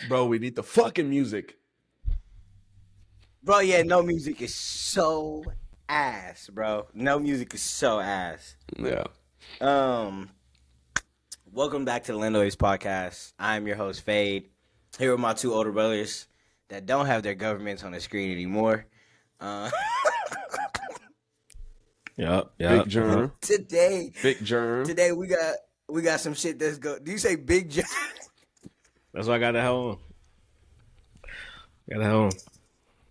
Bro, we need the fucking music. Bro, yeah, no music is so ass, bro. No music is so ass. Yeah. Welcome back to the Landoys podcast. I'm your host, Fade. Here with my two older brothers that don't have their governments on the screen anymore. Yep. Big Germ. Today Big Germ. we got some shit that's go. Do you say Big Germ? That's why I got that on. Got that on.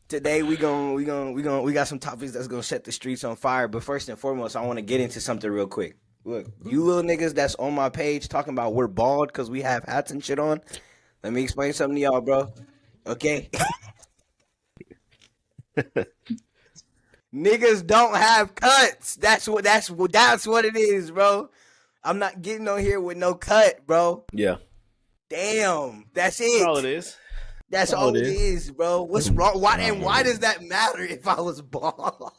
Today we got some topics that's gonna set the streets on fire. But first and foremost, I want to get into something real quick. Look, you little niggas that's on my page talking about we're bald because we have hats and shit on. Let me explain something to y'all, bro. Okay. Niggas don't have cuts. That's what it is, bro. I'm not getting on here with no cut, bro. Yeah. Damn. That's it. That's all it is. That's all it is, bro. What's wrong? Why does that matter if I was bald?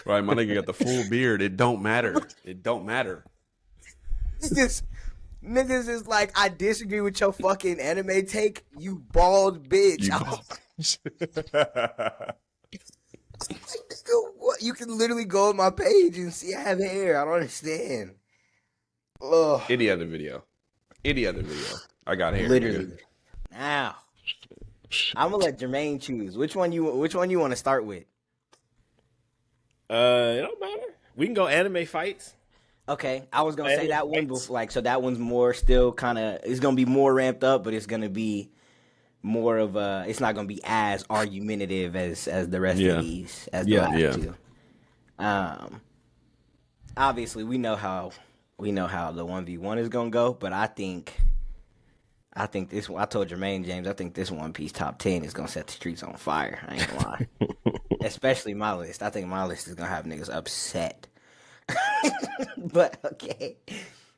Right, my nigga got the full beard. It don't matter. It don't matter. Niggas is like, I disagree with your fucking anime take, you bald bitch. Nigga, what? You can literally go on my page and see I have hair. I don't understand. Ugh. Any other video. I got hair. Literally. Nigga. Now, I'm gonna let Jermaine choose. Which one you want to start with? It don't matter. We can go anime fights. Okay, I was gonna say that one Fights. before, so that one's more still kind of. It's gonna be more ramped up, but it's gonna be more of a. It's not gonna be as argumentative as the rest of these. As the last two. Obviously, we know how the 1v1 is gonna go, but I think this one. I told Jermaine James. I think this One Piece top 10 is gonna set the streets on fire. I ain't gonna lie. Especially my list. I think my list is gonna have niggas upset. But okay,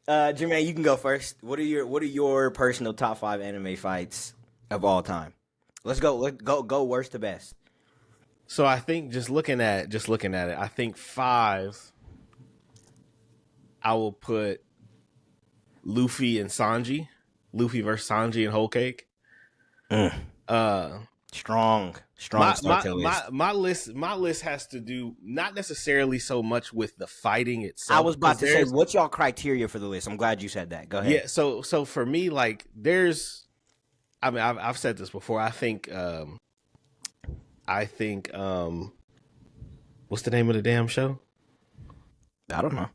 Jermaine, you can go first. What are your personal top 5 anime fights of all time? Let's go worst to best. So I think just looking at it, I think 5. I will put Luffy and Sanji. Luffy versus Sanji and Whole Cake. Strong. My list has to do not necessarily so much with the fighting itself. I was about to say, what's y'all criteria for the list? I'm glad you said that. Go ahead. Yeah. So for me, like, I've said this before. I think, what's the name of the damn show? I don't know.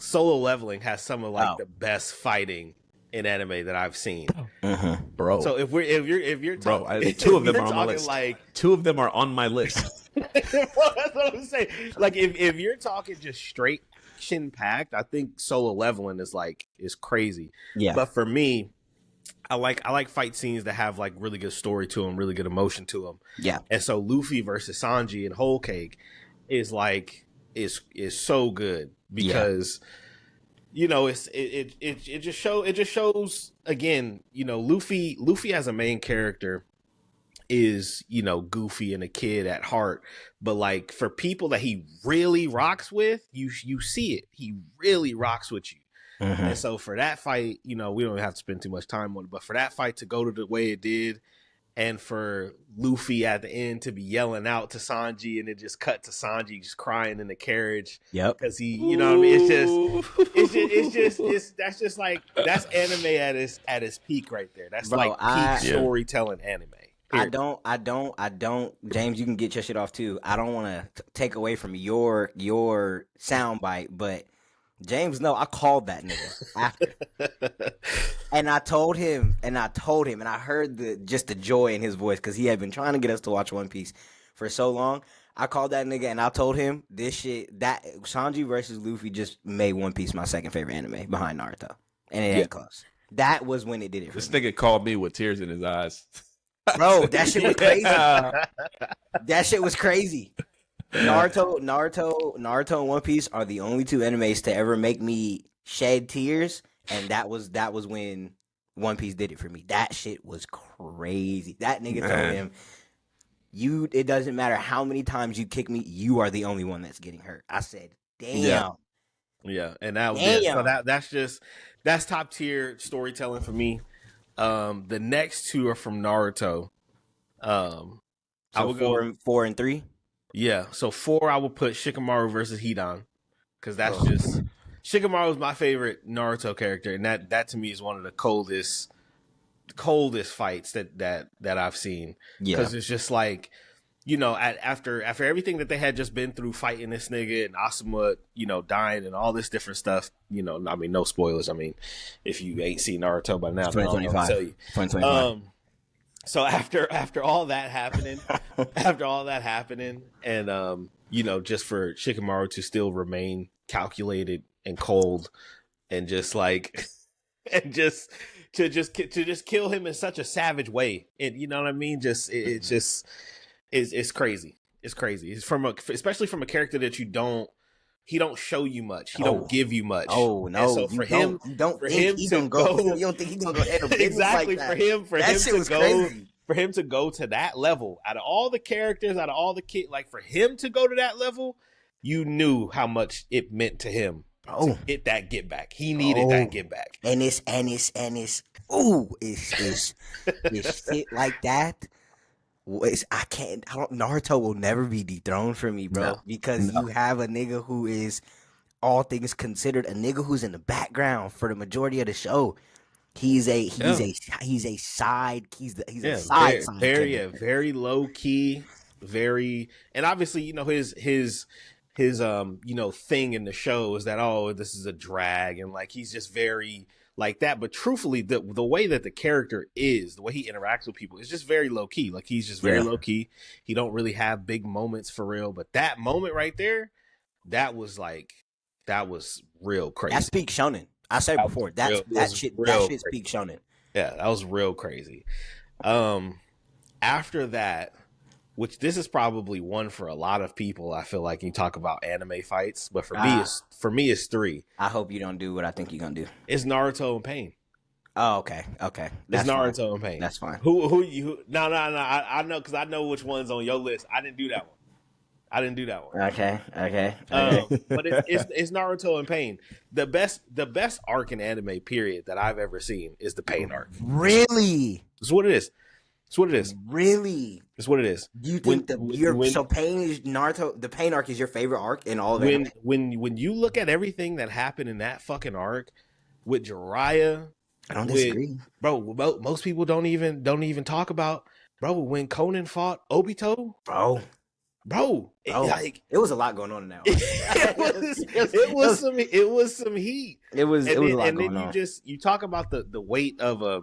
Solo Leveling has some of the best fighting in anime that I've seen, Bro. So if you're talking, two of them are on my list. Like, two of them are on my list. well, that's what I'm saying. Like if you're talking just straight action packed, I think Solo Leveling is crazy. Yeah. But for me, I like fight scenes that have like really good story to them, really good emotion to them. Yeah. And so Luffy versus Sanji and Whole Cake is so good because it just shows again, Luffy as a main character is, goofy and a kid at heart, but like for people that he really rocks with, you see it. He really rocks with you. And so for that fight, we don't have to spend too much time on it, but for that fight to go to the way it did, and for Luffy at the end to be yelling out to Sanji, and it just cut to Sanji just crying in the carriage. Yep. Because he, what I mean? That's just like, that's anime at its peak right there. That's peak storytelling anime. Period. I don't. James, you can get your shit off too. I don't want to take away from your soundbite, but James, no, I called that nigga after, and I told him, and I heard the joy in his voice because he had been trying to get us to watch One Piece for so long. I called that nigga and I told him this shit, that Sanji versus Luffy just made One Piece my second favorite anime behind Naruto, and it ain't close. That was when it did it for This me. nigga called me with tears in his eyes. Bro, that shit was crazy. That shit was crazy. Naruto, and One Piece are the only two animes to ever make me shed tears, and that was when One Piece did it for me. That shit was crazy. That nigga told him, it doesn't matter how many times you kick me, you are the only one that's getting hurt. I said, damn. Yeah, and that Damn. that's top tier storytelling for me. The next two are from Naruto. I So would go. 4 and 3. Yeah, so 4 I would put Shikamaru versus Hidan because that's Ugh. just Shikamaru is my favorite Naruto character, and that to me is one of the coldest fights that I've seen. Yeah. Because it's just like, after everything that they had just been through fighting this nigga and Asuma, dying and all this different stuff. I mean, no spoilers. I mean, if you ain't seen Naruto by now, I don't know what to 2025. tell you. 2025. So after all that happening, and just for Shikamaru to still remain calculated and cold, and just like, and just to kill him in such a savage way, and you know what I mean? It's crazy. It's crazy. It's especially from a character that he don't show you much. He don't give you much. Oh no! And so for him, you don't for think him he to gonna go. You don't think he's gonna go handle business exactly like that. for That him shit to was go. crazy. For him to go to that level, out of all the characters, out of all the kids, like for him to go to that level, you knew how much it meant to him to get that get back. He needed that get back. And it's shit like that. Naruto will never be dethroned for me, bro, because you have a nigga who is, all things considered, a nigga who's in the background for the majority of the show. He's a side very low key, and obviously his thing in the show is that this is a drag, and like he's just very like that. But truthfully, the way that the character is, the way he interacts with people is just very low key. Like he's just very low key. He don't really have big moments for real. But that moment right there, that was real crazy. That's peak shonen. I said before that shit's peak shonen. Yeah, that was real crazy. After that, which this is probably one for a lot of people, I feel like you talk about anime fights, but for me it's 3. I hope you don't do what I think you're gonna do. It's Naruto and Pain. Oh, okay. That's Naruto and Pain. That's fine. No. I know because I know which one's on your list. I didn't do that one. Okay. But it's Naruto and Pain. The best arc in anime period that I've ever seen is the Pain arc. Really? It's what it is. Really? It's what it is. Do you think so Pain is Naruto? The Pain arc is your favorite arc in all of it? When you look at everything that happened in that fucking arc with Jiraiya, I don't disagree, bro. Most people don't even talk about, bro, when Conan fought Obito, bro, like it was a lot going on now. it was some heat. It was a lot going on. And then you talk about the weight of a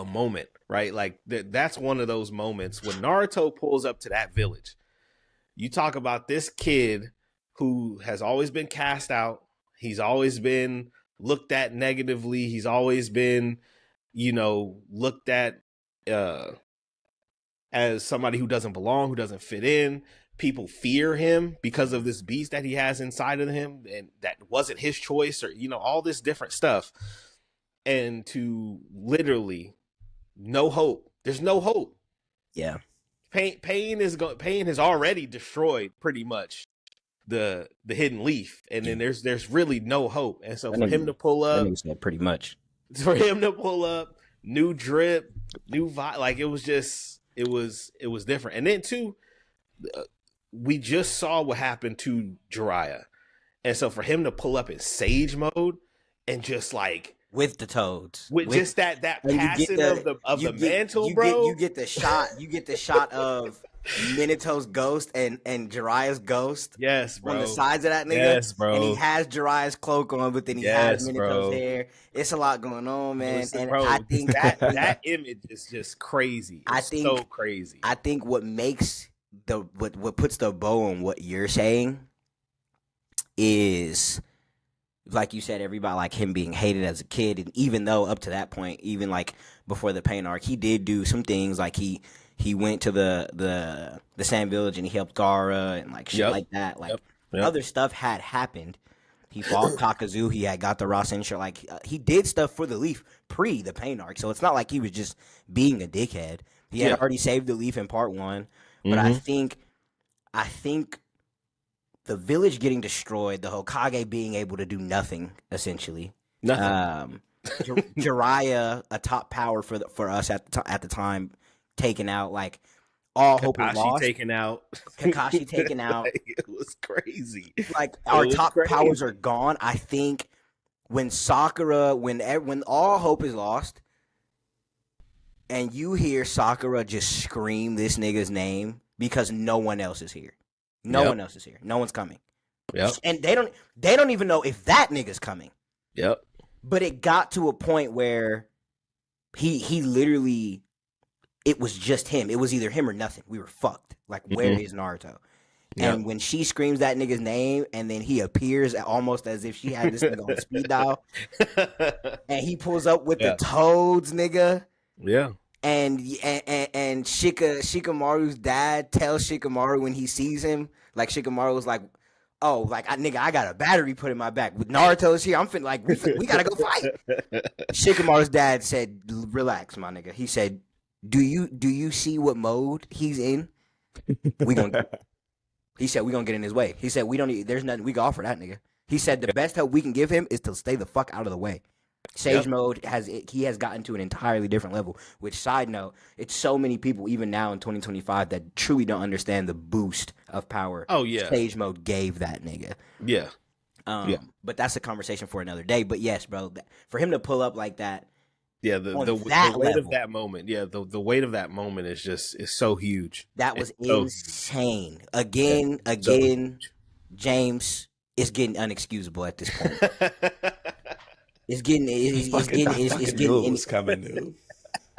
moment, right? Like that's one of those moments when Naruto pulls up to that village. You talk about this kid who has always been cast out. He's always been looked at negatively. He's always been, looked at as somebody who doesn't belong, who doesn't fit in. People fear him because of this beast that he has inside of him, and that wasn't his choice, or all this different stuff. And to literally no hope. There's no hope. Yeah. Pain has already destroyed pretty much the hidden leaf, and then there's really no hope. And so for him to pull up, pretty much. For him to pull up, new drip, new vibe, like it was different. And then too, we just saw what happened to Jiraiya, and so for him to pull up in Sage mode and just like with the toads, with just that passing of the mantle, bro. You get the shot of Minato's ghost and Jiraiya's ghost. Yes, bro. On the sides of that nigga. Yes, bro. And he has Jiraiya's cloak on, but then he has Minato's hair. It's a lot going on, man. Listen, and I think that image is just crazy. So crazy. I think what makes what puts the bow on what you're saying is, like you said, everybody, like him being hated as a kid, and even though up to that point, even like before the Pain arc, he did do some things, like he went to the Sand Village and he helped Gaara and like shit like that. Like other stuff had happened. He fought Kakuzu. He had got the Rasen shirt. Like he did stuff for the Leaf pre the Pain arc, so it's not like he was just being a dickhead. He had already saved the Leaf in part 1, but I think the village getting destroyed, the Hokage being able to do nothing essentially. Nothing. Jiraiya, a top power for us at the time, taken out. Like all hope is lost. Kakashi taken out. Like, it was crazy. Like our top powers are gone. I think when Sakura, when all hope is lost, and you hear Sakura just scream this nigga's name because no one else is here. No one else is here. No one's coming. Yep. And they don't even know if that nigga's coming. Yep. But it got to a point where he literally, it was just him. It was either him or nothing. We were fucked. Like, where is Naruto? Yep. And when she screams that nigga's name, and then he appears almost as if she had this nigga on speed dial, and he pulls up with the toads, nigga. Yeah. And Shikamaru's dad tells Shikamaru when he sees him, like Shikamaru was like, "Oh, like I got a battery put in my back. With Naruto's here, I'm finna like we gotta go fight." Shikamaru's dad said, "Relax, my nigga." He said, "Do you see what mode he's in? He said we gonna get in his way. He said there's nothing we can offer that nigga. He said the best help we can give him is to stay the fuck out of the way." Sage mode has gotten to an entirely different level. Which, side note, it's so many people even now in 2025 that truly don't understand the boost of power. Oh yeah, Sage mode gave that nigga. Yeah. But that's a conversation for another day. But yes, bro, for him to pull up like that. Yeah, the weight of that moment. Yeah, the weight of that moment is so huge. That was insane. Again, James is getting unexcusable at this point. It's getting coming, dude.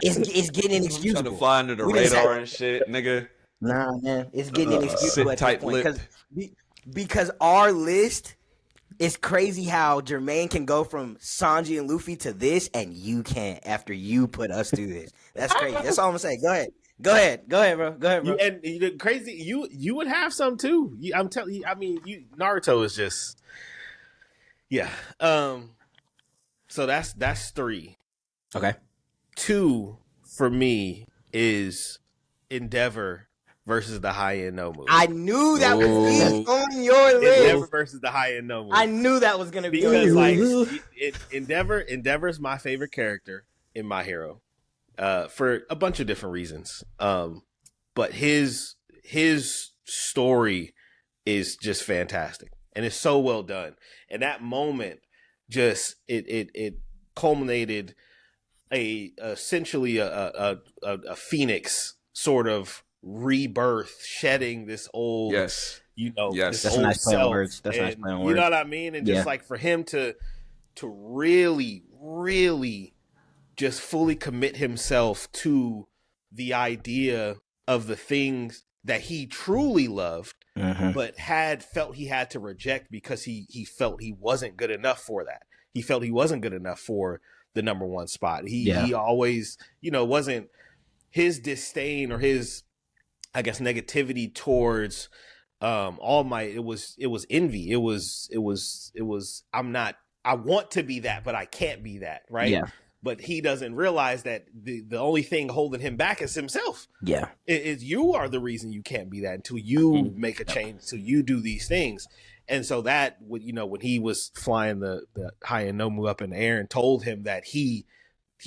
It's getting inexcusable. Trying to fly under the radar and shit, nigga. Nah, man, it's getting inexcusable at this point because our list is crazy. How Jermaine can go from Sanji and Luffy to this, and you can't after you put us through this. That's crazy. That's all I'm gonna say. Go ahead, bro. And crazy, you would have some too. I'm telling you. I mean, Naruto is just, yeah. So that's 3. Okay. 2 for me is Endeavor versus the high-end Nomu. I knew that was on your list. Endeavor versus the high-end Nomu. I knew that was gonna be because like Endeavor's my favorite character in My Hero, for a bunch of different reasons. But his story is just fantastic, and it's so well done. And that moment, just it culminated essentially a phoenix sort of rebirth, shedding this old Yes. This that's old a nice play on words. That's nice play on words. You know what I mean? And just like for him to really, really just fully commit himself to the idea of the things that he truly loved, but felt he had to reject because he felt he wasn't good enough for that. He felt he wasn't good enough for the number 1 spot. He always, wasn't his disdain or his, I guess, negativity towards All Might. It was envy. It was I want to be that, but I can't be that. Right. Yeah. But he doesn't realize that the only thing holding him back is himself. Yeah. Is you are the reason you can't be that until you make a change, until you do these things. And so that, when he was flying the high-end Nomu up in the air and told him that he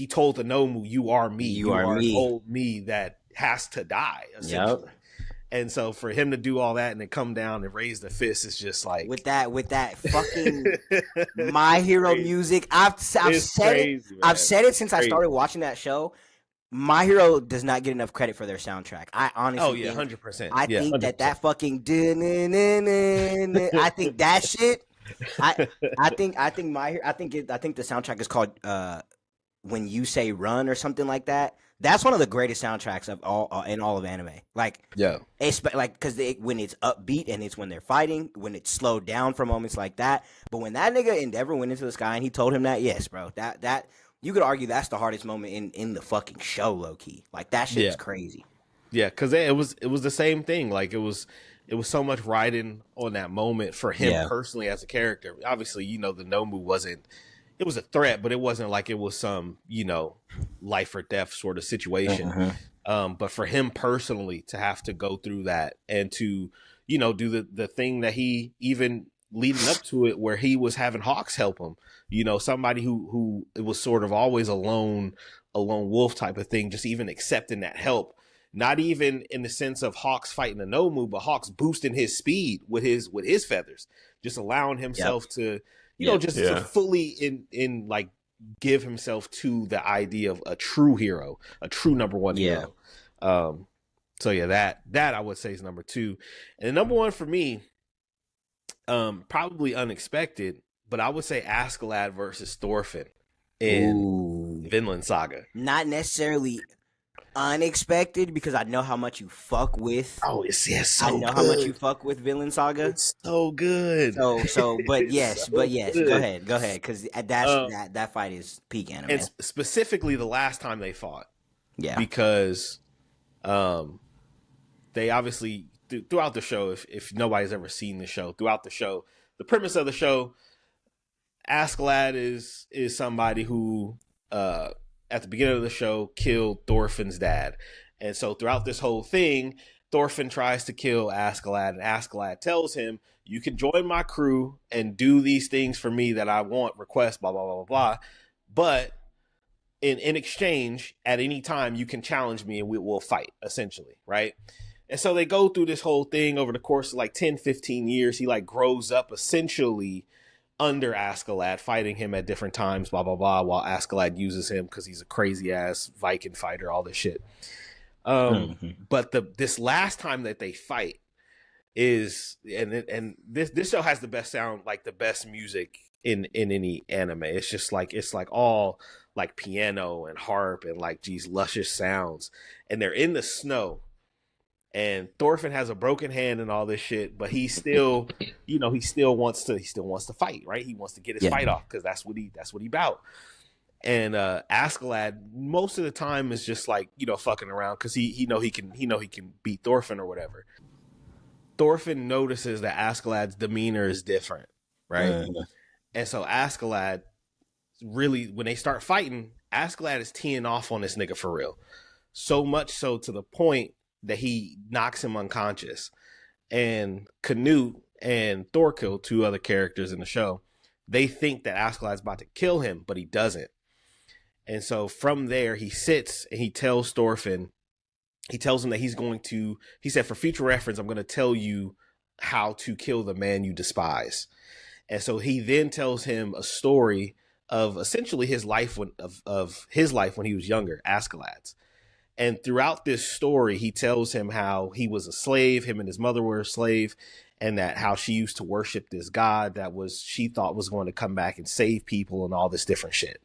told the Nomu, "You are me. You are me. Old me that has to die," essentially. Yep. And so for him to do all that and then come down and raise the fist is just like with that fucking My Hero music. I've said it since I started watching that show. My Hero does not get enough credit for their soundtrack. I honestly, 100%. I think 100%. that fucking, I think that shit. I think the soundtrack is called When You Say Run or something like that. That's one of the greatest soundtracks of all in all of anime. Like, it's like because when it's upbeat and it's when they're fighting, when it's slowed down for moments like that. But when that nigga Endeavor went into the sky and he told him that, yes, bro, that you could argue that's the hardest moment in the fucking show, low key. Like that shit is crazy. Yeah, because it was the same thing. Like it was so much riding on that moment for him personally as a character. Obviously, the Nomu wasn't. It was a threat, but it wasn't like it was some, life or death sort of situation. But for him personally to have to go through that and to, do the thing that he even leading up to it, where he was having Hawks help him. Somebody who it was sort of always a lone wolf type of thing, just even accepting that help. Not even in the sense of Hawks fighting a Nomu, but Hawks boosting his speed with his feathers, just allowing himself to, to fully in like give himself to the idea of a true hero, a true number one hero. So yeah, that I would say is number 2. And number 1 for me, probably unexpected, but I would say Askeladd versus Thorfinn in Vinland Saga. Not necessarily unexpected, because I know how much you fuck with. Oh, it's so I know good. how much you fuck with Vinland Saga. It's so good. But yes, good. Go ahead, because that fight is peak anime. And specifically the last time they fought. Yeah, because they obviously throughout the show, if nobody's ever seen the show, throughout the show, the premise of the show, Askeladd is somebody who at the beginning of the show killed Thorfinn's dad. And so throughout this whole thing, Thorfinn tries to kill Askeladd, and Askeladd tells him, you can join my crew and do these things for me that I want, request, blah, blah, blah, blah, blah. But in exchange, at any time, you can challenge me and we will fight, essentially, right? And so they go through this whole thing over the course of like 10, 15 years. He like grows up essentially under Askeladd, fighting him at different times, blah, blah, blah, while Askeladd uses him because he's a crazy-ass Viking fighter, all this shit. But this last time that they fight is, and this show has the best sound, like the best music in any anime. It's like all like piano and harp and like these luscious sounds. And they're in the snow. And Thorfinn has a broken hand and all this shit, but he still, he still wants to fight, right? He wants to get his fight off because that's what he about. And Askeladd most of the time is just like, fucking around because he can beat Thorfinn or whatever. Thorfinn notices that Askeladd's demeanor is different, right? And so Askeladd really, when they start fighting, Askeladd is teeing off on this nigga for real. So much so to the point that he knocks him unconscious. And Canute and Thorkill, 2 other characters in the show, they think that Askeladd's about to kill him, but he doesn't. And so from there, he sits and he tells Thorfinn, he tells him that he said, for future reference, I'm going to tell you how to kill the man you despise. And so he then tells him a story of essentially his life when he was younger, Askeladd's. And throughout this story, he tells him how he was a slave, him and his mother were a slave, and that how she used to worship this god she thought was going to come back and save people and all this different shit.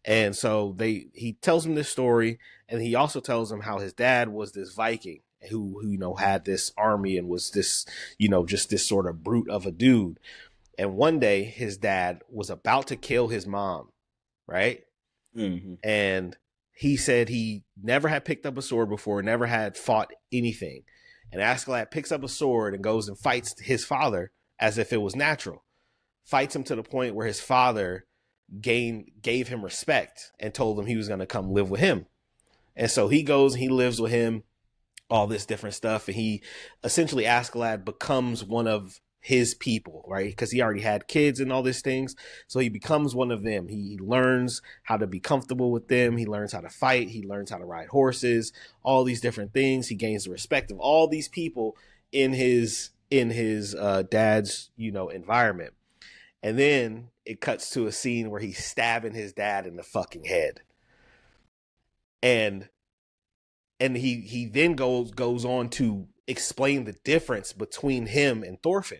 And so he tells him this story, and he also tells him how his dad was this Viking who had this army and was this, just this sort of brute of a dude. And one day his dad was about to kill his mom, right? Mm-hmm. And he said he never had picked up a sword before, never had fought anything. And Askeladd picks up a sword and goes and fights his father as if it was natural. Fights him to the point where his father gave him respect and told him he was going to come live with him. And so he goes and he lives with him, all this different stuff. And he essentially, Askeladd becomes one of his people, right? Because he already had kids and all these things. So he becomes one of them. He learns how to be comfortable with them. He learns how to fight. He learns how to ride horses, all these different things. He gains the respect of all these people in his dad's, environment. And then it cuts to a scene where he's stabbing his dad in the fucking head. And he then goes on to explain the difference between him and Thorfinn.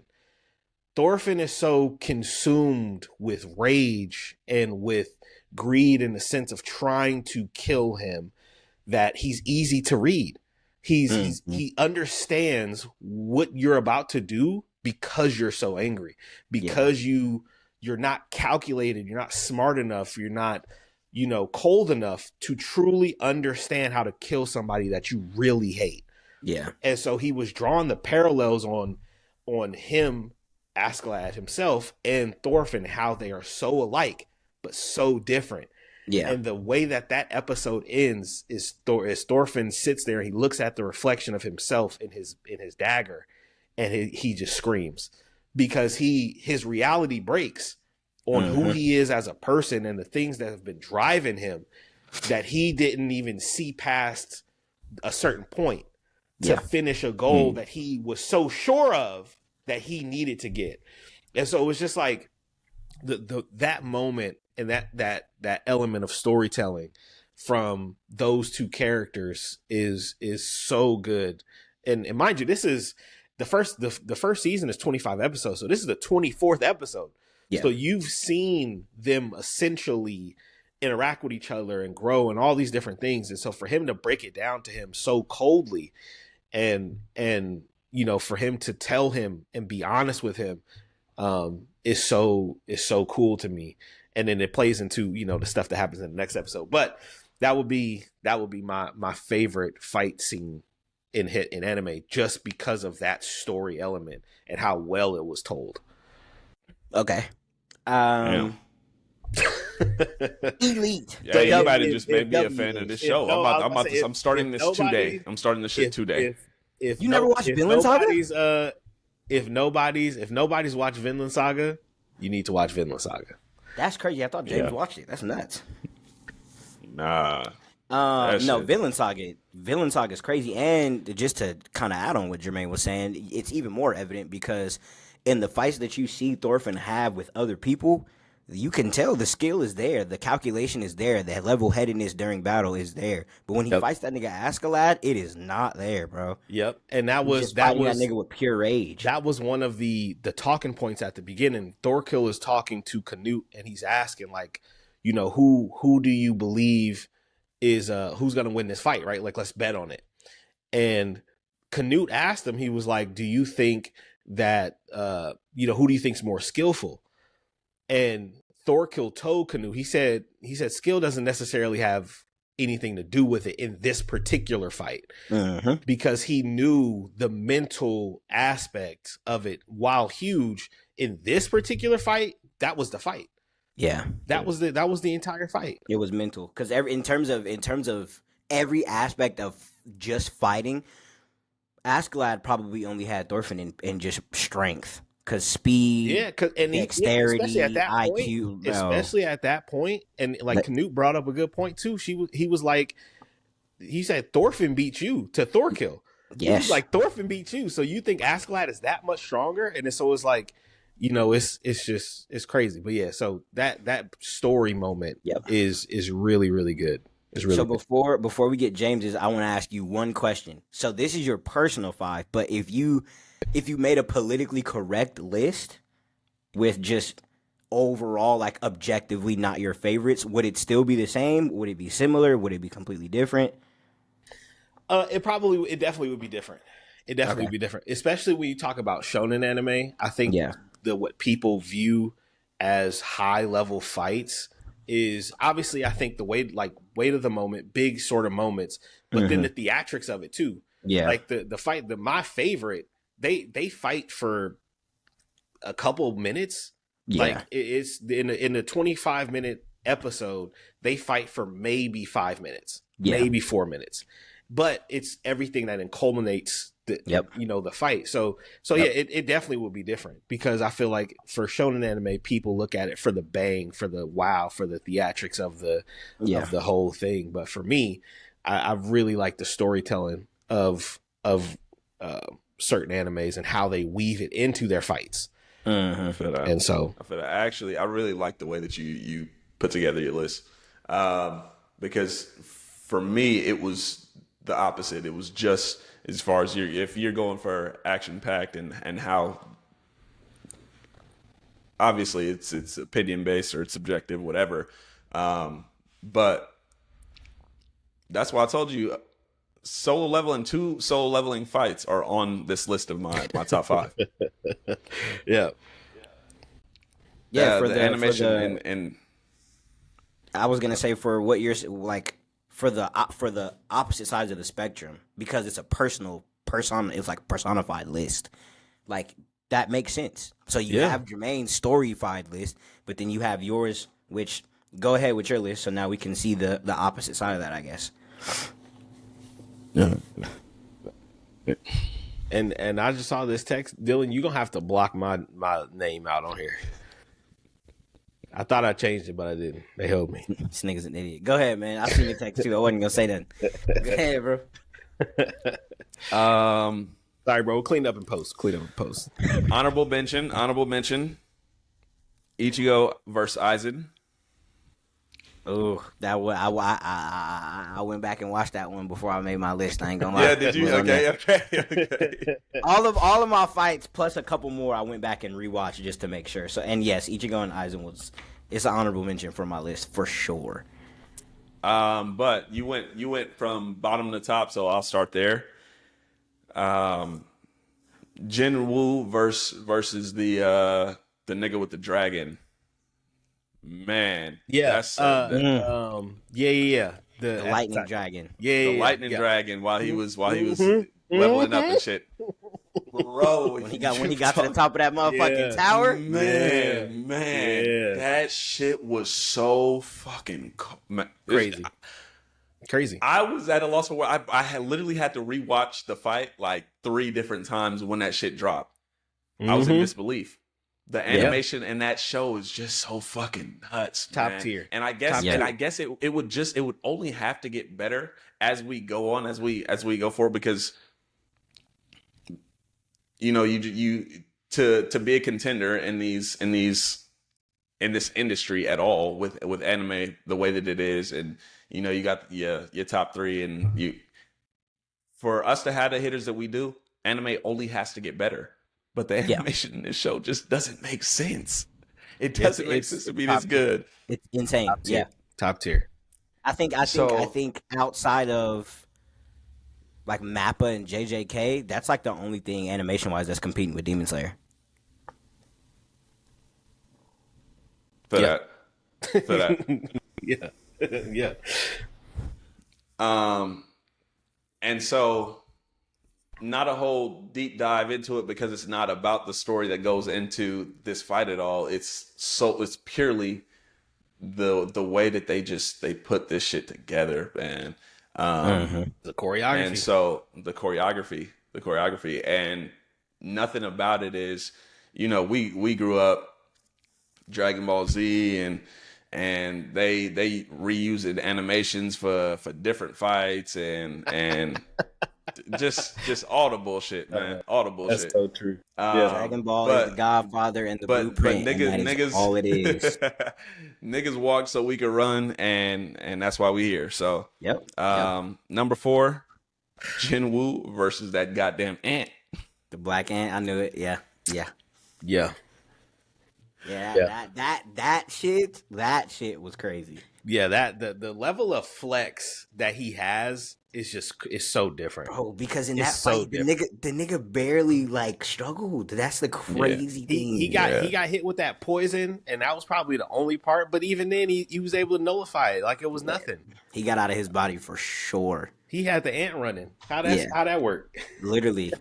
Thorfinn is so consumed with rage and with greed in the sense of trying to kill him that he's easy to read. He understands what you're about to do because you're so angry, because you're not calculated, you're not smart enough, you're not, cold enough to truly understand how to kill somebody that you really hate. Yeah. And so he was drawing the parallels on him, Askeladd himself, and Thorfinn, how they are so alike but so different. Yeah. And the way that episode ends is Thorfinn sits there and he looks at the reflection of himself in his dagger, and he just screams because his reality breaks on who he is as a person and the things that have been driving him that he didn't even see past a certain point to finish a goal that he was so sure of that he needed to get. And so it was just like that moment and that element of storytelling from those two characters is so good. And mind you, this is the first season is 25 episodes, so this is the 24th episode. Yeah. So you've seen them essentially interact with each other and grow and all these different things. And so for him to break it down to him so coldly and for him to tell him and be honest with him is so cool to me. And then it plays into, the stuff that happens in the next episode. But that would be my favorite fight scene in anime, just because of that story element and how well it was told. Okay. Elite. Yeah, anybody just made me a fan of this show. I'm starting this today. I'm starting this shit today. If you never watched Vinland Saga? If nobody's watched Vinland Saga, you need to watch Vinland Saga. That's crazy. I thought James watched it. That's nuts. Nah. No, Vinland Saga is crazy. And just to kind of add on what Jermaine was saying, it's even more evident because in the fights that you see Thorfinn have with other people, you can tell the skill is there, the calculation is there, the level-headedness during battle is there. But when he fights that nigga Askeladd, it is not there, bro. Yep, and that was that nigga with pure rage. That was one of the talking points at the beginning. Thorkill is talking to Canute, and he's asking who do you believe is who's gonna win this fight, right? Like, let's bet on it. And Canute asked him, he was like, do you think that who do you think's more skillful? And Thorkill told Canute, he said skill doesn't necessarily have anything to do with it in this particular fight, because he knew the mental aspect of it. While huge in this particular fight, that was the fight. Yeah, that was the entire fight. It was mental because in terms of every aspect of just fighting, Askeladd probably only had Thorfinn in just strength. Because speed, dexterity, especially at that IQ, point, especially at that point, and Canute brought up a good point too. He was like, he said Thorfinn beat you to Thorkill. Yes, he was like Thorfinn beat you, so you think Askeladd is that much stronger? And so it's like, it's crazy. But yeah, so that story moment is really, really good. It's really so good. Before we get James's, I want to ask you one question. So this is your personal 5, but if you made a politically correct list with just overall, like, objectively not your favorites, would it still be the same? Would it be similar? Would it be completely different? It definitely would be different. It definitely would be different, especially when you talk about shonen anime. I think what people view as high level fights is obviously, I think, the weight of the moment, big sort of moments, but then the theatrics of it too. Yeah, like the fight, my favorite. They fight for a couple minutes. Yeah. Like, it's in a 25-minute episode, they fight for maybe 5 minutes, maybe 4 minutes, but it's everything that culminates the fight. So it definitely will be different, because I feel like for shonen anime, people look at it for the bang, for the wow, for the theatrics of the whole thing. But for me, I really like the storytelling of certain animes and how they weave it into their fights. And so I really like the way that you put together your list, because for me it was the opposite. It was just, as far as if you're going for action packed and how, obviously it's opinion based or it's subjective, whatever, but that's why I told you solo level and 2 solo leveling fights are on this list of my top 5. Yeah, for the animation and I was gonna say, for what you're like, for the opposite sides of the spectrum, because it's a it's like personified list, like, that makes sense. So you have Jermaine's storyfied list, but then you have yours, which, go ahead with your list so now we can see the opposite side of that, I guess. Yeah. And I just saw this text, Dylan. You gonna have to block my name out on here. I thought I changed it, but I didn't. They held me. This nigga's an idiot. Go ahead, man. I seen your text too. I wasn't gonna say nothing. Go ahead, bro. Sorry, bro. Clean up and post. Honorable mention. Ichigo versus Aizen. Oh, that one. I went back and watched that one before I made my list. I ain't gonna lie. Yeah, did you? Okay. All of my fights plus a couple more, I went back and rewatched just to make sure. So, and yes, Ichigo and Aizen it's an honorable mention for my list for sure. But you went from bottom to top, so I'll start there. Jinwoo versus the nigga with the dragon. Man, Yeah. that's yeah. The lightning dragon. Yeah, the lightning dragon while he was leveling up and shit. Bro, When he got to the top of that motherfucking tower, man, that shit was so fucking crazy. I was at a loss for word. I had literally had to rewatch the fight like 3 different times when that shit dropped. I was in disbelief. The animation in that show is just so fucking nuts, Top tier. And I guess it would only have to get better as we go on, as we go forward, because you to be a contender in this industry at all with anime the way that it is, and you got your top 3, and for us to have the hitters that we do, anime only has to get better. But the animation in this show just doesn't make sense. It doesn't make sense to be this good. It's insane. Top tier. I think outside of like Mappa and JJK, that's like the only thing animation wise that's competing with Demon Slayer. For that. Yeah. And so, not a whole deep dive into it because it's not about the story that goes into this fight at all. It's purely the way that they put this shit together, man. The choreography. And so the choreography, and nothing about it is, we grew up Dragon Ball Z, and they reused animations for different fights and just all the bullshit, man. All the bullshit. That's so true. Dragon Ball is the Godfather and the blueprint. But niggas, all it is. Niggas walk so we can run, and that's why we here. So yep. Number 4, Jinwoo versus that goddamn ant. The black ant. I knew it. Yeah. That shit was crazy. Yeah, that the level of flex that he has is so different. Bro, because in that fight, the nigga barely like struggled. That's the crazy thing. He got hit with that poison, and that was probably the only part. But even then, he was able to nullify it like it was nothing. He got out of his body for sure. He had the ant running. How that work? Literally.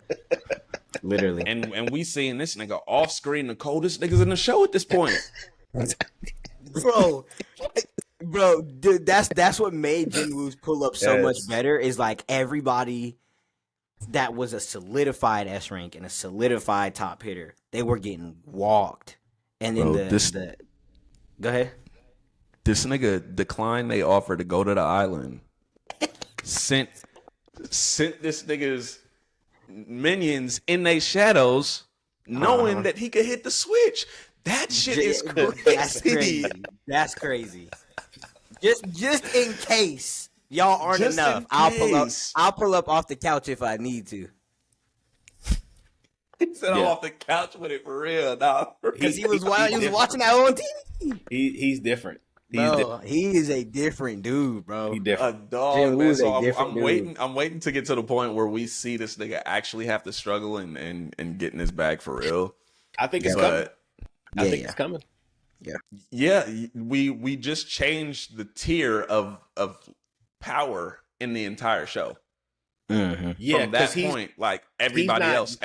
And we seeing this nigga off screen, the coldest niggas in the show at this point. Bro, dude, that's what made Jinwoo's pull up so much better. Is like everybody that was a solidified S rank and a solidified top hitter, they were getting walked. And then go ahead. This nigga declined they offer to go to the island. Sent this nigga's minions in their shadows, knowing that he could hit the switch. That shit is crazy. That's crazy. Just in case y'all aren't Just enough, I'll pull up off the couch if I need to. He said I'm off the couch with it for real, dog. Because he was watching that on TV. He's different. He is a different dude, bro. He's different. A dog, man. So I'm waiting to get to the point where we see this nigga actually have to struggle and get in his bag for real. I think it's coming. I think it's coming. Yeah, we just changed the tier of power in the entire show. Mm-hmm. Yeah, from that point, like everybody else.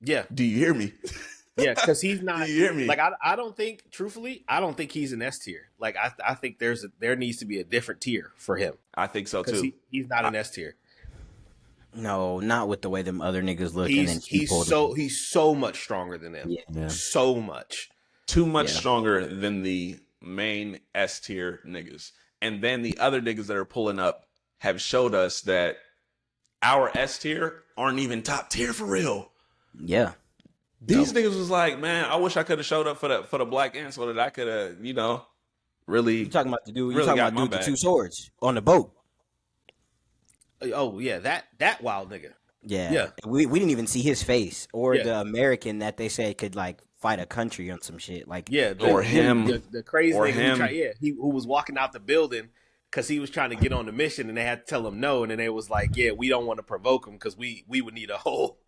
Yeah. Do you hear me? Yeah, because he's not. Do you hear me? Like I don't think, truthfully, I don't think he's an S tier. Like I think there needs to be a different tier for him. I think so too. He's not an S tier. No, not with the way them other niggas look. And then He's so much stronger than them. Yeah. So much. Too much stronger than the main S tier niggas. And then the other niggas that are pulling up have showed us that our S tier aren't even top tier for real. Yeah. These niggas was like, man, I wish I could have showed up for the black ant so that I could have, really. You talking about the dude? Really You talking about dude with the 2 swords on the boat? Oh yeah, that wild nigga. Yeah. We didn't even see his face or the American that they say could like fight a country on some shit. Like or him, the crazy or nigga him. who was walking out the building because he was trying to get on the mission and they had to tell him no, and then they was like, yeah, we don't want to provoke him because we would need a whole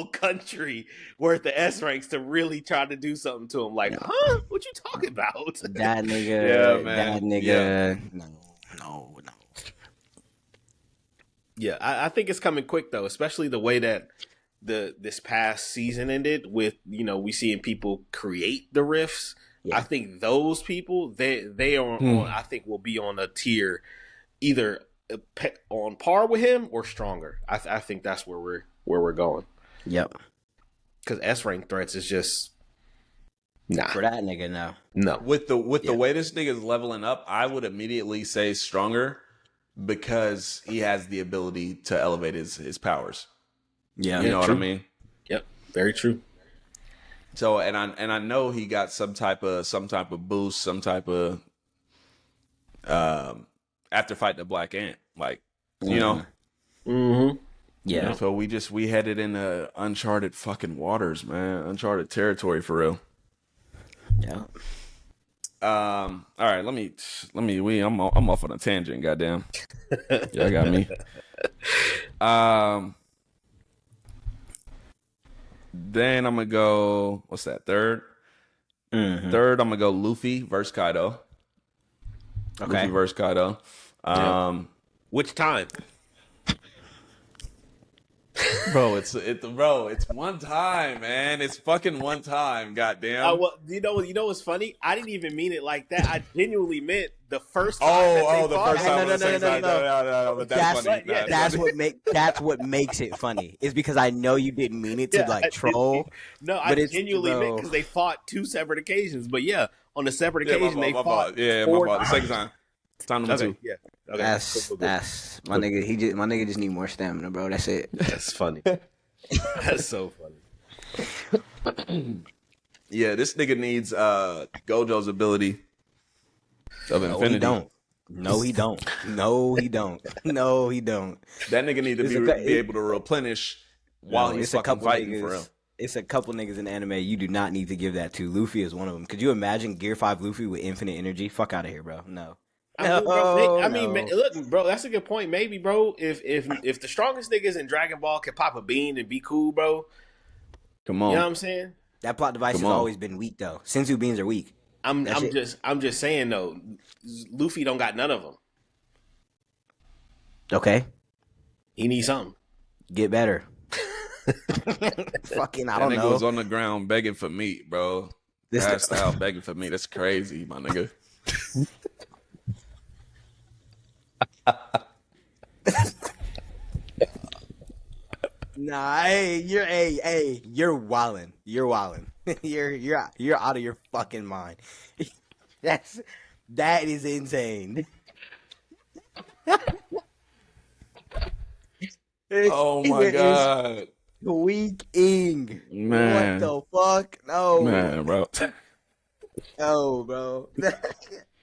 country worth of S ranks to really try to do something to him. Like, huh? What you talking about? That nigga. Yeah, man. That nigga. Yeah. No. Yeah, I think it's coming quick though, especially the way that this past season ended with, we seeing people create the rifts. Yeah. I think those people they are on, I think will be on a tier either on par with him or stronger. I think that's where we're going. Yep. Because S rank threats is just nah for that nigga. No. With the way this nigga is leveling up, I would immediately say stronger because he has the ability to elevate his powers. Yeah, you know what I mean. Yep, very true. So and I know he got some type of boost, some type of after fighting the black ant, like Mm-hmm. Yeah. So we headed into uncharted fucking waters, man. Uncharted territory for real. Yeah. All right, I'm off on a tangent, goddamn. Yeah, got me. Then I'm gonna go, what's that, third? Mm-hmm. Third, I'm gonna go Luffy versus Kaido. Okay. Luffy versus Kaido. Which time? Bro, it's one time, man. It's fucking one time, goddamn. Well, you know what's funny? I didn't even mean it like that. I genuinely meant the first time. The first time. No. But that's funny. That's what makes it funny. Is because I know you didn't mean it to troll. I genuinely meant because they fought 2 separate occasions. But yeah, on a separate occasion they fought. Yeah, my fault. The second time. Time number 2. Yeah. Okay. That's my nigga. My nigga just need more stamina, bro. That's it. That's funny. That's so funny. Yeah, this nigga needs Gojo's ability of infinity. No, he don't. That nigga need to be able to replenish while he's fucking fighting for real. It's a couple niggas in anime you do not need to give that to. Luffy is one of them. Could you imagine Gear 5 Luffy with infinite energy? Fuck out of here, bro. No. Look, bro, that's a good point. Maybe, bro, if the strongest niggas in Dragon Ball can pop a bean and be cool, bro. Come on. You know what I'm saying? That plot device has always been weak, though. Senzu beans are weak. I'm just saying though. Luffy don't got none of them. Okay. He needs something. Get better. Fucking, I don't know. That nigga was on the ground begging for meat, bro. Passed out begging for meat. That's crazy, my nigga. Nah, you're wildin'. You're wildin'. you're out of your fucking mind. That is insane. Oh my god. Tweaking. Man. What the fuck? No. Man, bro. No, bro.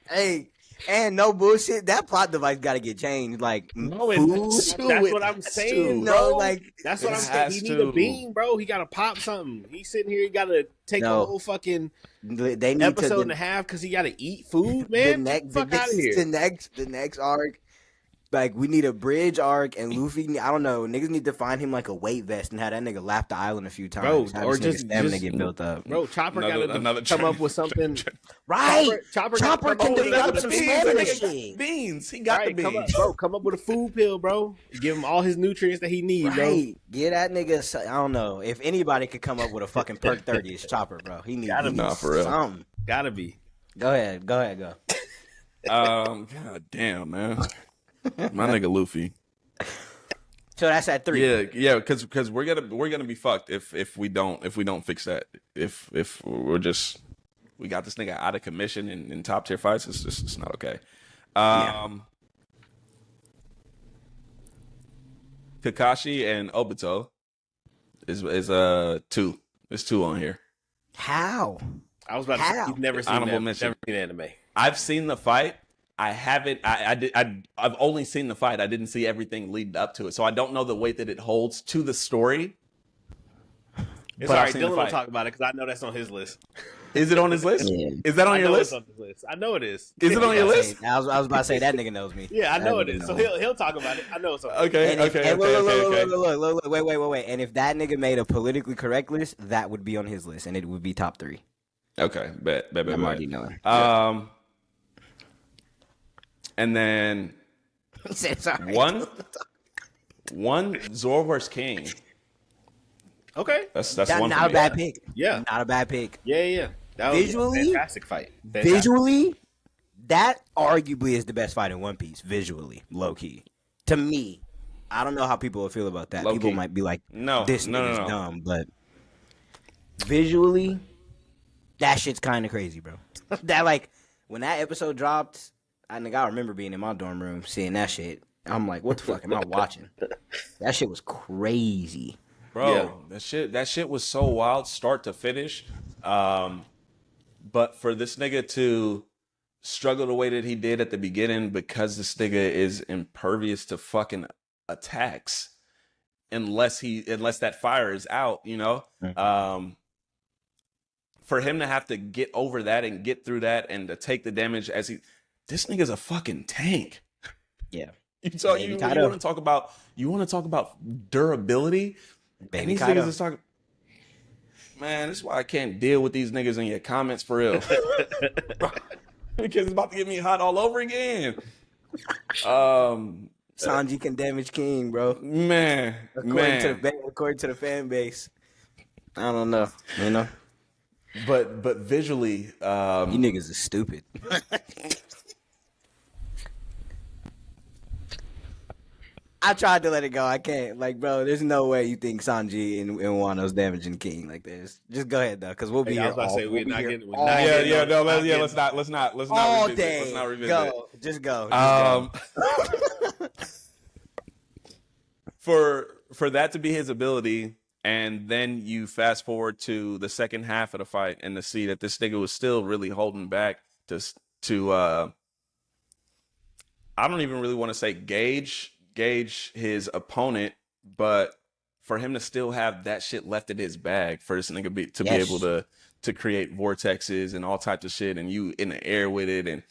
Hey. And no bullshit, that plot device got to get changed. Like, no, that's what I'm saying, bro. No, like, that's what I'm saying. He need a beam, bro. He got to pop something. He's sitting here. He got to take a whole fucking episode and a half because he got to eat food, man. Fuck out of here. The next arc. Like, we need a bridge arc, and Luffy, I don't know, niggas need to find him like a weight vest and have that nigga lap the island a few times. Bro, or just get built up. Bro, Chopper got to come up with something. Right. Chopper can develop some stamina shit. Beans. He got the beans. Come up with a food pill, bro. Give him all his nutrients that he needs, bro. Get that nigga, I don't know. If anybody could come up with a fucking perk 30, it's Chopper, bro. He needs for real. Something. Gotta be. Go ahead. God damn, man. My nigga Luffy. So that's at 3. Yeah, because we're gonna be fucked if we don't fix that. If we got this nigga out of commission in top tier fights, it's not okay. Kakashi and Obito is 2. There's 2 on here. How? I was about to say, you've never seen Honorable mention. Never seen anime. I've seen the fight. I haven't. I've only seen the fight. I didn't see everything leading up to it, so I don't know the weight that it holds to the story. It's all right. Dylan will talk about it because I know that's on his list. Is it on his list? Yeah. Is that on your list? It's on his list. I know it is. Is it on your list? I was about to say that nigga knows me. Yeah, I know it is. So he'll talk about it. I know it's on. Okay. Look. Wait. And if that nigga made a politically correct list, that would be on his list, and it would be top 3. Okay, bet. I'm already knowing. And then He said sorry. one Zoro vs. King. Okay, That's Not one. a bad pick. Yeah, not a bad pick. Yeah. That was Visually? a fantastic fight. Fantastic. Visually, that arguably is the best fight in One Piece. Visually, low key. To me, I don't know how people will feel about that. People might be like, No, this no. nigga's dumb," but visually, that shit's kind of crazy, bro. That like when that episode dropped, I remember being in my dorm room seeing that shit. I'm like, what the fuck am I watching? That shit was crazy. Bro, that shit was so wild, start to finish. But for this nigga to struggle the way that he did at the beginning because this nigga is impervious to fucking attacks, unless that fire is out, you know. For him to have to get over that and get through that and to take the damage this nigga's a fucking tank. Yeah. You want to talk about durability? Baby and these Kaido. niggas is talking. Man, this is why I can't deal with these niggas in your comments for real. Because it's about to get me hot all over again. Sanji can damage King, bro. According to the fan base. I don't know, you know. But visually, you niggas are stupid. I tried to let it go. I can't. Like, bro, there's no way you think Sanji and Wano's damaging King like this. Just go ahead though, because we'll be here. I was about to say we're not getting. Let's not all revisit. day. Let's not revisit. Go, just go. For that to be his ability, and then you fast forward to the second half of the fight and to see that this nigga was still really holding back to I don't even really want to say gauge his opponent, but for him to still have that shit left in his bag, for this nigga be able to create vortexes and all types of shit, and you in the air with it, and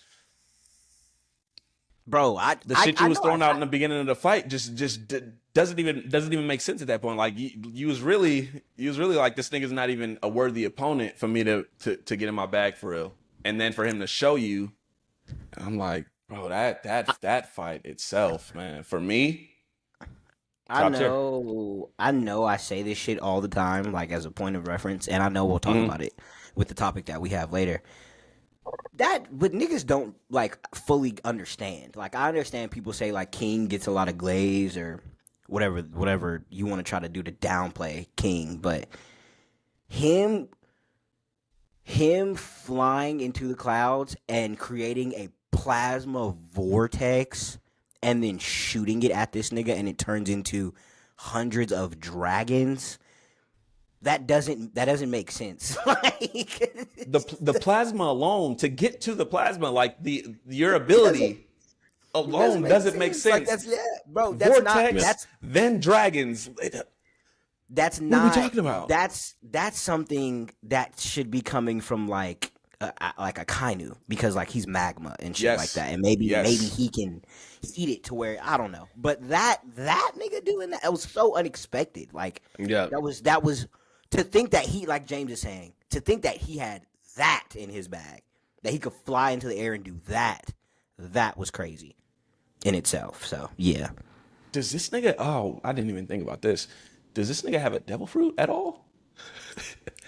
bro, the shit you was throwing out in the beginning of the fight just doesn't even make sense at that point. Like you was really like, this nigga's not even a worthy opponent for me to get in my bag for real. And then for him to show you, I'm like, bro, that fight itself, man, for me. I know I say this shit all the time, like as a point of reference, and I know we'll talk about it with the topic that we have later. But niggas don't like fully understand. Like, I understand people say like King gets a lot of glaze or whatever you want to try to do to downplay King, but him flying into the clouds and creating a plasma vortex and then shooting it at this nigga and it turns into hundreds of dragons. That doesn't make sense. Like the plasma alone, to get to the plasma, like your ability alone doesn't make sense. Like bro. Vortex, then dragons. That's what not. are we talking about? That's something that should be coming from like a Kainu, because like he's magma and shit like that, and maybe he can heat it to where, I don't know. But that nigga doing that was so unexpected. Like that was to think that he, like James is saying, to think that he had that in his bag, that he could fly into the air and do that was crazy in itself. So yeah. Does this nigga? Oh, I didn't even think about this. Does this nigga have a devil fruit at all?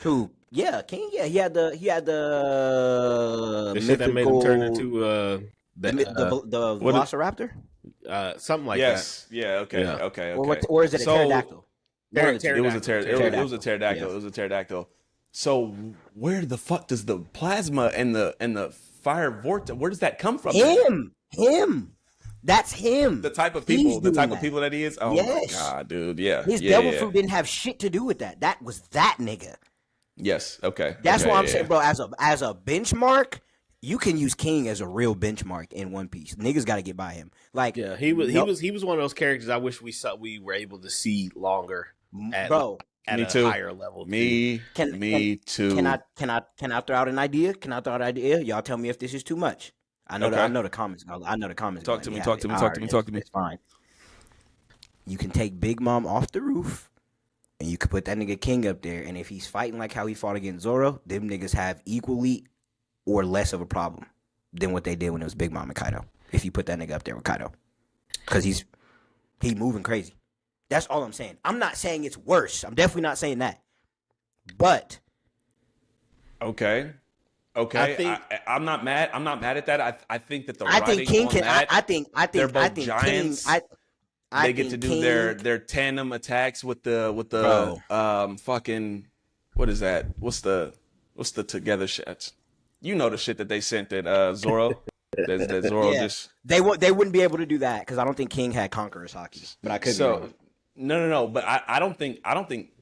Who? Yeah, King. Yeah, he had the shit that made him turn into the Velociraptor. something like yes. Yeah. Okay. Yeah. Okay. Or, Okay. or is it a So, pterodactyl? that. One of the two. It was a Pterodactyl. it was a pterodactyl. Yeah. It was a pterodactyl. So where the fuck does the plasma and the fire vortex? Where does that come from? Then? Him. That's him. The type of He's people, the doing type that. of people that he is. Oh Yes. my god, dude. Yeah. His yeah, devil yeah. fruit didn't have shit to do with that. That was that nigga. Yes. Okay. That's okay, why I'm yeah. saying, bro. As a benchmark, you can use King as a real benchmark in One Piece. Niggas got to get by him. Like, Yeah, he was nope. he was one of those characters I wish we were able to see longer at, Bro. at Me a too. higher level. Me too. Can I throw out an idea? Can I throw out an idea? Y'all tell me if this is too much. I know Okay. I know the comments. I know the comments. Talk to me. Talk to me. Talk to me. Talk to me. It's fine. You can take Big Mom off the roof, and you could put that nigga King up there. And if he's fighting like how he fought against Zoro, them niggas have equally or less of a problem than what they did when it was Big Mom and Kaido. If you put that nigga up there with Kaido, because he moving crazy. That's all I'm saying. I'm not saying it's worse. I'm definitely not saying that. But Okay. I'm not mad. I'm not mad at that. I think that the I writing think King on can. that, I think they're both I think giants. King. I they get to think do King, their tandem attacks with the fucking what is that? What's the together shit? You know the shit that they sent at Zoro. that Zoro Yeah. just They wouldn't be able to do that because I don't think King had Conqueror's hockey. But I could be wrong. No. But I don't think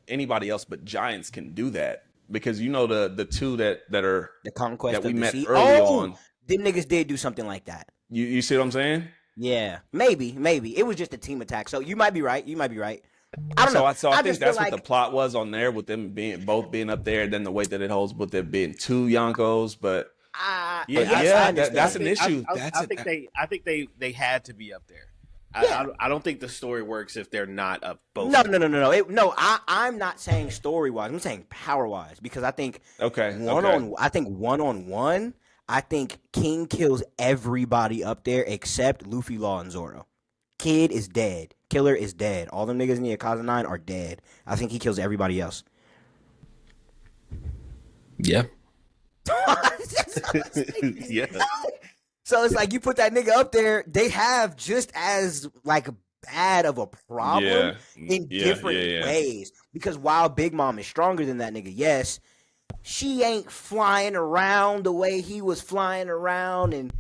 anybody else but giants can do that because you know the two that are The conquest that we of the met sea. early on. Them niggas did do something like that. You see what I'm saying? Yeah, maybe it was just a team attack. So you might be right. I don't know. So I think just that's feel what the plot was on there with them both being up there, and then the way that it holds with there being two Yonkos. But that's an issue. I think they had to be up there. Yeah. I don't think the story works if they're not up both. No. I'm not saying story wise. I'm saying power wise because I think one on one. I think King kills everybody up there except Luffy, Law, and Zoro. Kid is dead. Killer is dead. All them niggas in the Akaza 9 are dead. I think he kills everybody else. Yeah. Yeah. So it's like you put that nigga up there, they have just as like bad of a problem in different ways. Because while Big Mom is stronger than that nigga, yes, she ain't flying around the way he was flying around and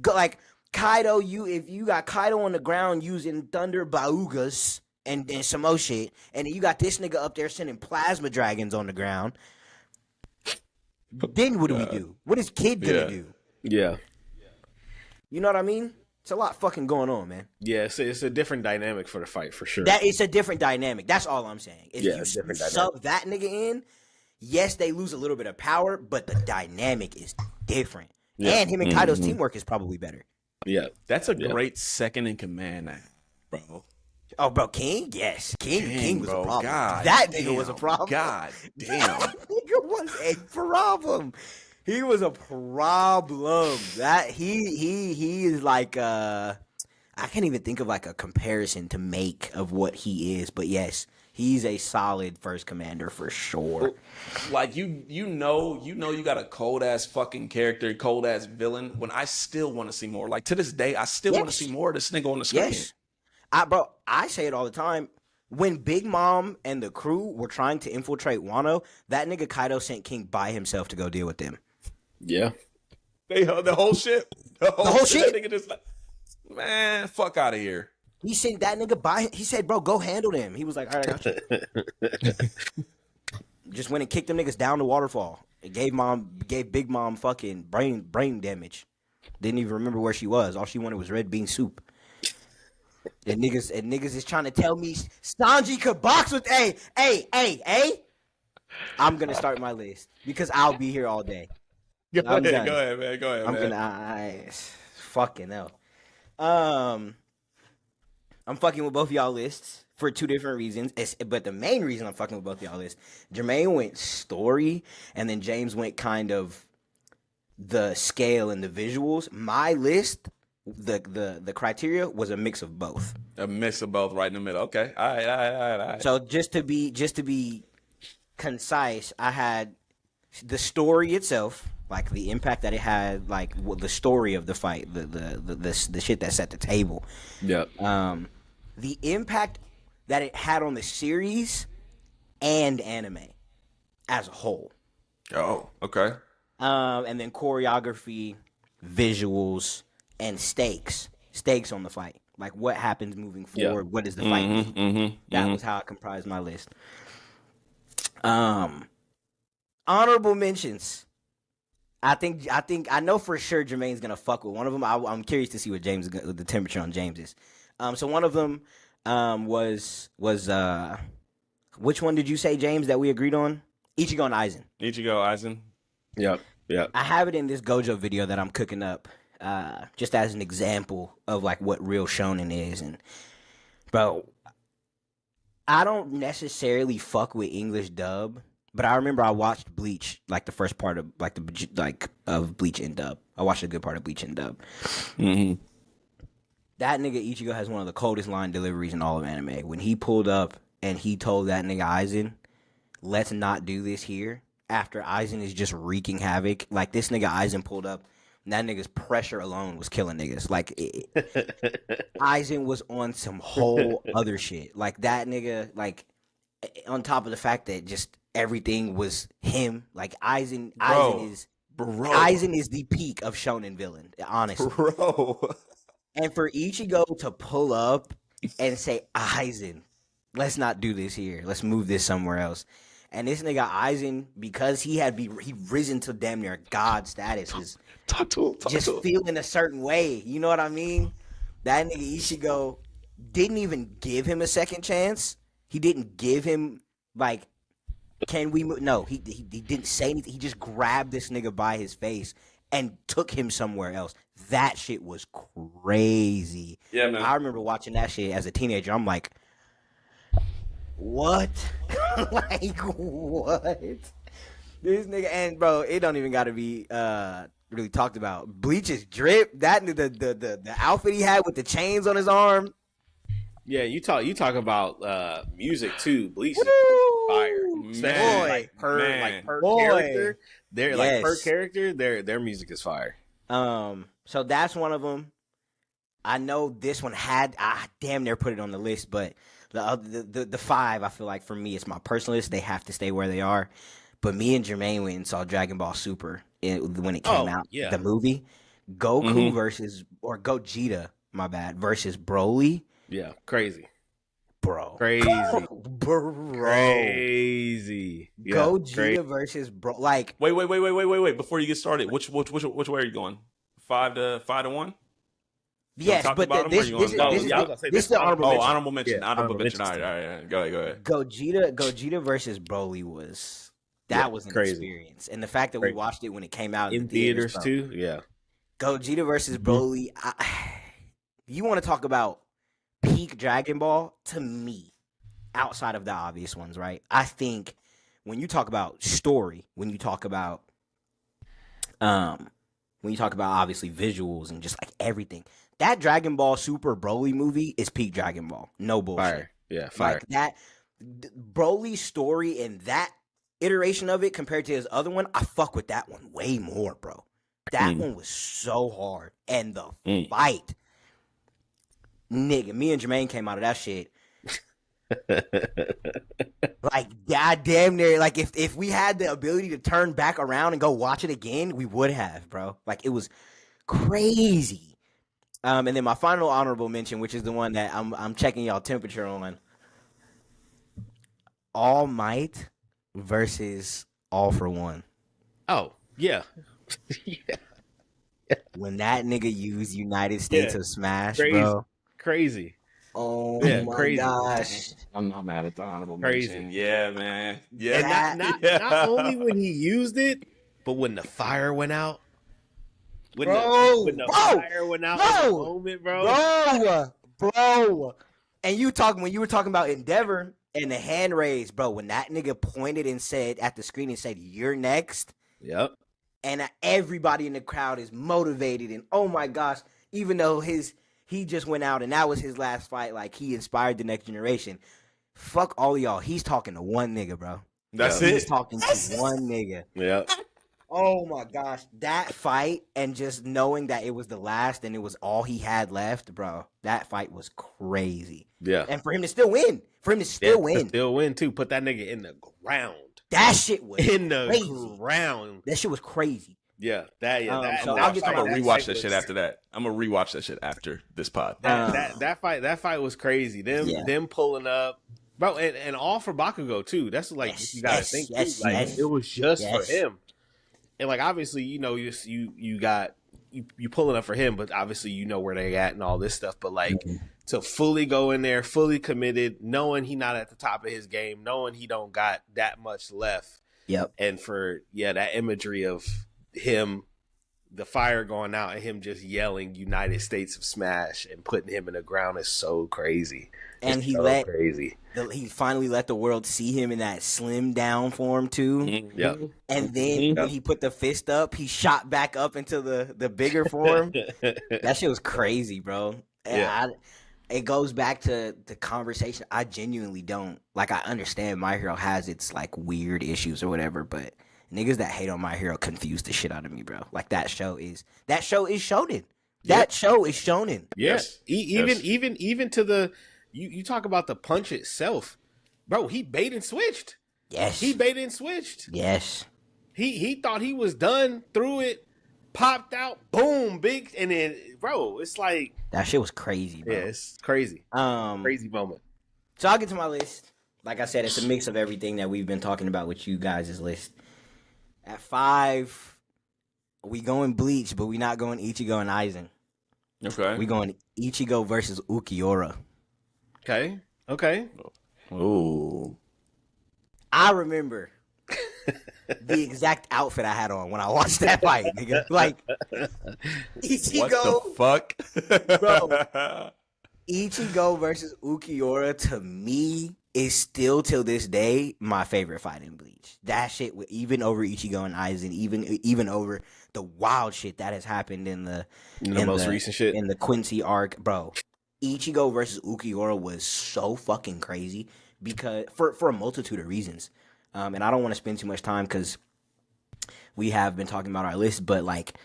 like Kaido. If you got Kaido on the ground using thunder baugas and some more shit, and then you got this nigga up there sending plasma dragons on the ground. Then what do we do? What is Kid gonna do? Yeah. You know what I mean? It's a lot fucking going on, man. Yeah, it's a different dynamic for the fight for sure. That it's a different dynamic. That's all I'm saying. If you different sub that nigga in, yes, they lose a little bit of power, but the dynamic is different. Yeah. And him and Kaido's teamwork is probably better. Yeah. That's a great second in command, bro. Oh, bro, King? Yes. King was a problem. God that nigga was a problem. God damn. That nigga was a problem. He was a problem. That he is like I can't even think of like a comparison to make of what he is, but yes, he's a solid first commander for sure. Like you know you got a cold ass fucking character, cold ass villain. When I still want to see more. Like to this day, I still want to see more of this nigga on the screen. Yes. I say it all the time. When Big Mom and the crew were trying to infiltrate Wano, that nigga Kaido sent King by himself to go deal with them. Yeah. The whole shit. The whole shit. That nigga just like, man, fuck out of here. He sent that nigga by. He said, bro, go handle them. He was like, all right, I got you. Just went and kicked them niggas down the waterfall. It gave Big Mom fucking brain damage. Didn't even remember where she was. All she wanted was red bean soup. And niggas is trying to tell me Sanji could box with hey. I'm gonna start my list because I'll be here all day. Go ahead, man. I'm gonna fucking hell. I'm fucking with both y'all lists for two different reasons. But the main reason I'm fucking with both y'all lists, Jermaine went story, and then James went kind of the scale and the visuals. My list, the criteria was a mix of both. A mix of both, right in the middle. Okay, all right. So just to be concise, I had the story itself, like the impact that it had, like the story of the fight, the shit that set the table. Yep. The impact that it had on the series and anime as a whole. Oh, okay. And then choreography, visuals, and stakes on the fight. Like what happens moving forward? Yeah. What does the fight mean? That was how I comprised my list. Honorable mentions. I know for sure Jermaine's gonna fuck with one of them. I'm curious to see what the temperature on James is. So one of them was which one did you say, James, that we agreed on? Ichigo and Aizen. Ichigo, Aizen. Yep. Yep. I have it in this Gojo video that I'm cooking up, just as an example of like what real shonen is. And bro, I don't necessarily fuck with English dub, but I remember I watched Bleach, like the first part of of Bleach in dub. I watched a good part of Bleach in dub. Mm-hmm. That nigga Ichigo has one of the coldest line deliveries in all of anime. When he pulled up and he told that nigga Aizen, "Let's not do this here." After Aizen is just wreaking havoc, like this nigga Aizen pulled up, and that nigga's pressure alone was killing niggas. Like Aizen was on some whole other shit. Like that nigga, like on top of the fact that just everything was him. Like Aizen is the peak of shonen villain, honestly. Bro. And for Ichigo to pull up and say, Aizen, let's not do this here. Let's move this somewhere else. And this nigga Aizen, because he risen to damn near God status, is just feeling a certain way. You know what I mean? That nigga Ichigo didn't even give him a second chance. He didn't give him, like, can we move? No, he didn't say anything. He just grabbed this nigga by his face and took him somewhere else. That shit was crazy. Yeah, man. I remember watching that shit as a teenager. I'm like, what? Like, what? This nigga, and bro, it don't even gotta be really talked about. Bleach's drip, that the outfit he had with the chains on his arm. Yeah, you talk about music too. Bleach is fire. Especially per character. Per character, their music is fire. So that's one of them. I know this one I damn near put it on the list, but the five, I feel like for me, it's my personal list. They have to stay where they are. But me and Jermaine went and saw Dragon Ball Super when it came out. Yeah. The movie, Goku Gogeta, versus Broly. Yeah, crazy. Bro. Crazy. Bro. Crazy. Yeah, Gogeta versus Bro. Like, wait. Before you get started, which way are you going? 5 to 1? Yes, but this is the honorable mention. Honorable mention. Yeah, honorable mention. All right. Go ahead. Gogeta versus Broly was an crazy experience, and the fact that we watched it when it came out in theaters too. Yeah, Gogeta versus Broly. You want to talk about peak Dragon Ball to me, outside of the obvious ones, right? I think when you talk about story, when you talk about obviously visuals and just like everything, that Dragon Ball Super Broly movie is peak Dragon Ball. No bullshit. fire. Yeah, fire. Like that Broly's story and that iteration of it compared to his other one, I fuck with that one way more, bro. That one was so hard. And the fight, nigga, me and Jermaine came out of that shit. Like, goddamn near, like if we had the ability to turn back around and go watch it again, we would have, bro. Like, it was crazy. And then my final honorable mention, which is the one that I'm checking y'all temperature on, All Might versus All for One. Oh, yeah. Yeah. When that nigga used United States of Smash, bro. Crazy. Oh my crazy. gosh. I'm not mad at the honorable Crazy. mention. Yeah, man. Yeah. And not only when he used it, but when the fire went out. When the fire went out in the moment, bro. Bro. And when you were talking about Endeavor and the hand raise, bro, when that nigga pointed and said at the screen and said, "You're next." Yep. And everybody in the crowd is motivated, and oh my gosh, even though he just went out and that was his last fight, like he inspired the next generation. Fuck all of y'all. He's talking to one nigga, bro. That's it. He's talking to one nigga. Yep. Oh my gosh, that fight and just knowing that it was the last and it was all he had left, bro. That fight was crazy. Yeah. And for him to still win, To still win too. Put that nigga in the ground. that shit was In the crazy. ground. That shit was crazy. Yeah. So I'm I'll get to gonna my rewatch that shit after that. I'm gonna rewatch that shit after this pod. That fight was crazy. Them pulling up. Bro, and all for Bakugo too. That's like Yes, you gotta yes, think yes, too. Like yes. it was just Yes. for him. And like obviously, you know, you got you pulling up for him, but obviously you know where they at and all this stuff. But like to fully go in there, fully committed, knowing he not at the top of his game, knowing he don't got that much left. Yep. And for that imagery of him, the fire going out and him just yelling United States of Smash and putting him in the ground is so crazy. And he finally let the world see him in that slim down form too. Yeah. And then when he put the fist up, he shot back up into the bigger form. That shit was crazy, bro. And it goes back to the conversation. I genuinely don't like. I understand My Hero has its like weird issues or whatever, but niggas that hate on My Hero confuse the shit out of me, bro. Like that show is shonen. That show is shonen. Yes. Even to the you talk about the punch itself, bro. He bait and switched. Yes. He bait and switched. Yes. He thought he was done, threw it, popped out, boom, big, and then bro, it's like that shit was crazy, bro. Yeah, it's crazy. Crazy moment. So I'll get to my list. Like I said, it's a mix of everything that we've been talking about with you guys' list. At 5, we going Bleach, but we not going Ichigo and Aizen. Okay. We going Ichigo versus Ukiura. Okay. Oh. I remember the exact outfit I had on when I watched that fight, nigga. Like Ichigo, what the fuck? bro. Ichigo versus Ukiura to me is still till this day my favorite fight in Bleach. That shit, even over Ichigo and Aizen, even over the wild shit that has happened in the most recent shit in the Quincy arc, bro. Ichigo versus Ukiura was so fucking crazy because for a multitude of reasons, and I don't want to spend too much time because we have been talking about our list, but like.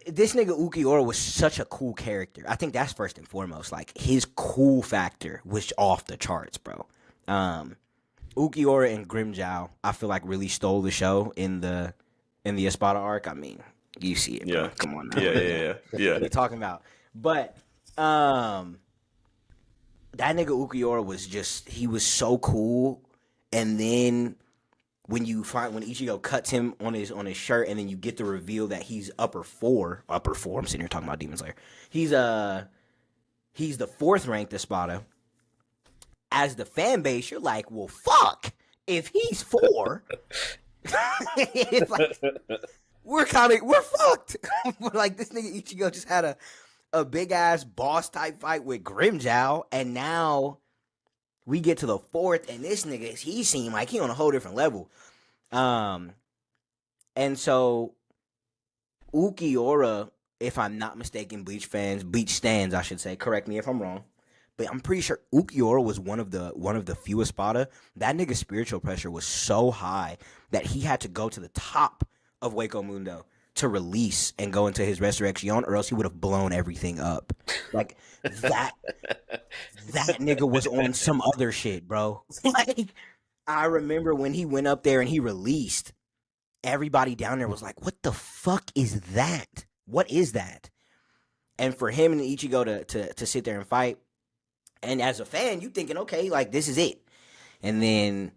This nigga Ukiura was such a cool character. I think that's first and foremost. Like his cool factor was off the charts, bro. Ukiura and Grimmjow, I feel like really stole the show in the Espada arc. I mean, you see it, bro. Yeah. Come on now. Yeah. What are you talking about? But that nigga Ukiura was he was so cool. And then when Ichigo cuts him on his shirt, and then you get the reveal that he's upper four. I'm sitting here talking about Demon Slayer. He's the 4th ranked Espada. As the fan base, you're like, well, fuck. If he's 4, it's like, we're fucked. Like this nigga Ichigo just had a big ass boss type fight with Grimmjow, and now we get to the 4th, and this nigga, he seemed like he on a whole different level. And so Ukiura, if I'm not mistaken, Bleach stands, I should say, correct me if I'm wrong, but I'm pretty sure Ukiura was one of the few Espada. That nigga's spiritual pressure was so high that he had to go to the top of Hueco Mundo to release and go into his resurrection, or else he would have blown everything up. Like that nigga was on some other shit, bro. Like I remember when he went up there and he released, everybody down there was like, what the fuck is that? What is that? And for him and Ichigo to sit there and fight, and as a fan, you thinking, okay, like this is it. And then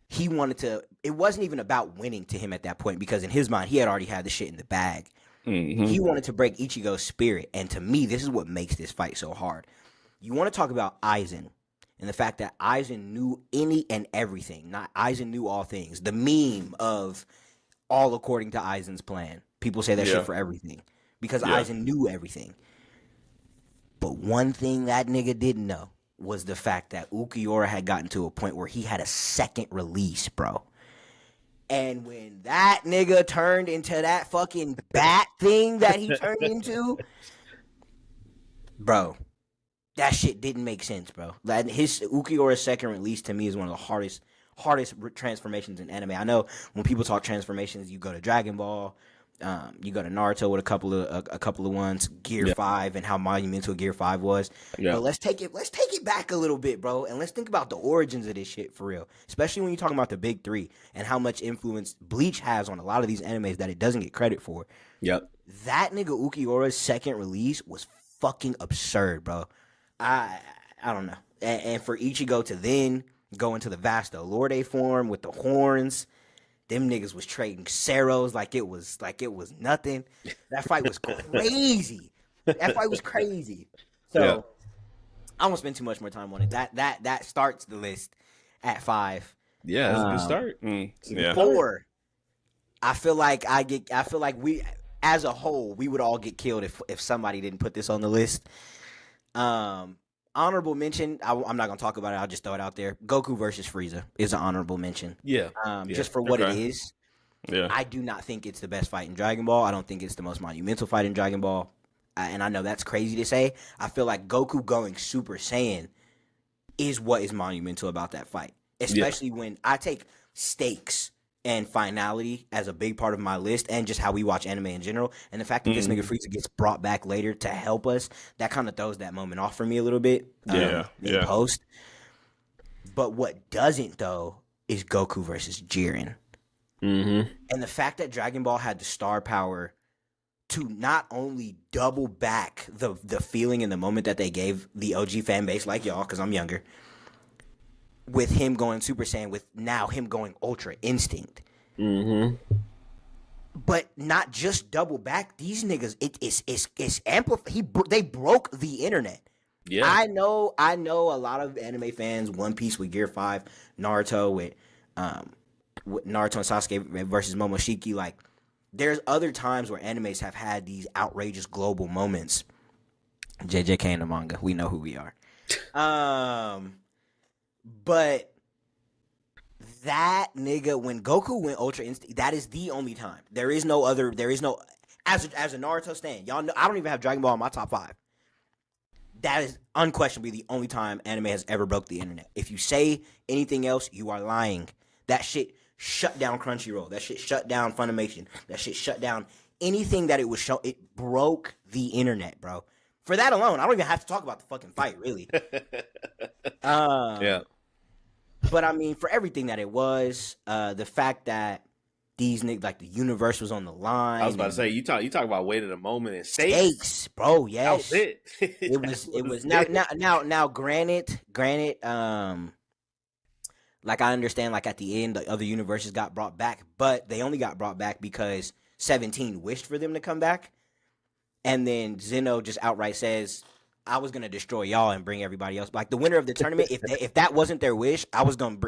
he wanted to, it wasn't even about winning to him at that point, because in his mind, he had already had the shit in the bag. Mm-hmm. He wanted to break Ichigo's spirit. And to me, this is what makes this fight so hard. You want to talk about Aizen and the fact that Aizen knew any and everything. Not Aizen knew all things. The meme of all according to Aizen's plan. People say that shit for everything because Aizen knew everything. But one thing that nigga didn't know was the fact that Ukiura had gotten to a point where he had a second release, bro. And when that nigga turned into that fucking bat thing that he turned into, bro, that shit didn't make sense, bro. His Ukiura's second release to me is one of the hardest transformations in anime. I know when people talk transformations, you go to Dragon Ball, you go to Naruto with a couple of ones, Gear 5 and how monumental Gear 5 was. Yeah. But let's take it back a little bit, bro, and let's think about the origins of this shit for real. Especially when you're talking about the big three and how much influence Bleach has on a lot of these animes that it doesn't get credit for. Yep. That nigga Ukiura's second release was fucking absurd, bro. I don't know. And for Ichigo to then go into the Vasta Lorde form with the horns, them niggas was trading Ceros like it was nothing. That fight was crazy. So I won't spend too much more time on it. That starts the list at 5. Yeah, that's a good start. Yeah. 4. I feel like we as a whole we would all get killed if somebody didn't put this on the list. Honorable mention. I'm not gonna talk about it. I'll just throw it out there. Goku versus Frieza is an honorable mention. Yeah. Just for what it Okay. is. Yeah. I do not think it's the best fight in Dragon Ball. I don't think it's the most monumental fight in Dragon Ball. And I know that's crazy to say. I feel like Goku going Super Saiyan is what is monumental about that fight. Especially when I take stakes and finality as a big part of my list and just how we watch anime in general. And the fact that this nigga Frieza gets brought back later to help us, that kind of throws that moment off for me a little bit. In post. But what doesn't, though, is Goku versus Jiren. Mm-hmm. And the fact that Dragon Ball had the star power to not only double back the feeling in the moment that they gave the OG fan base like y'all, because I'm younger, with him going Super Saiyan, with now him going Ultra Instinct. Mm-hmm. But not just double back. These niggas, it's amplified. They broke the internet. Yeah. I know a lot of anime fans, One Piece with Gear 5, Naruto with Naruto and Sasuke versus Momoshiki. Like, there's other times where animes have had these outrageous global moments. JJK in the manga, we know who we are. But that nigga, when Goku went Ultra Instinct, that is the only time. There is no other. There is no as a Naruto stan. Y'all know I don't even have Dragon Ball in my top 5. That is unquestionably the only time anime has ever broke the internet. If you say anything else, you are lying. That shit shut down Crunchyroll. That shit shut down Funimation. That shit shut down anything that it was show. It broke the internet, bro. For that alone, I don't even have to talk about the fucking fight, really. Yeah. But I mean, for everything that it was, the fact that these niggas, like the universe was on the line. I was about to say, you talk about waiting a moment and stakes, bro. Yes, that was it. It was now. Granted, like I understand, like at the end, the other universes got brought back, but they only got brought back because 17 wished for them to come back, and then Zeno just outright says, I was gonna destroy y'all and bring everybody else. Like the winner of the tournament, if that wasn't their wish, it was gonna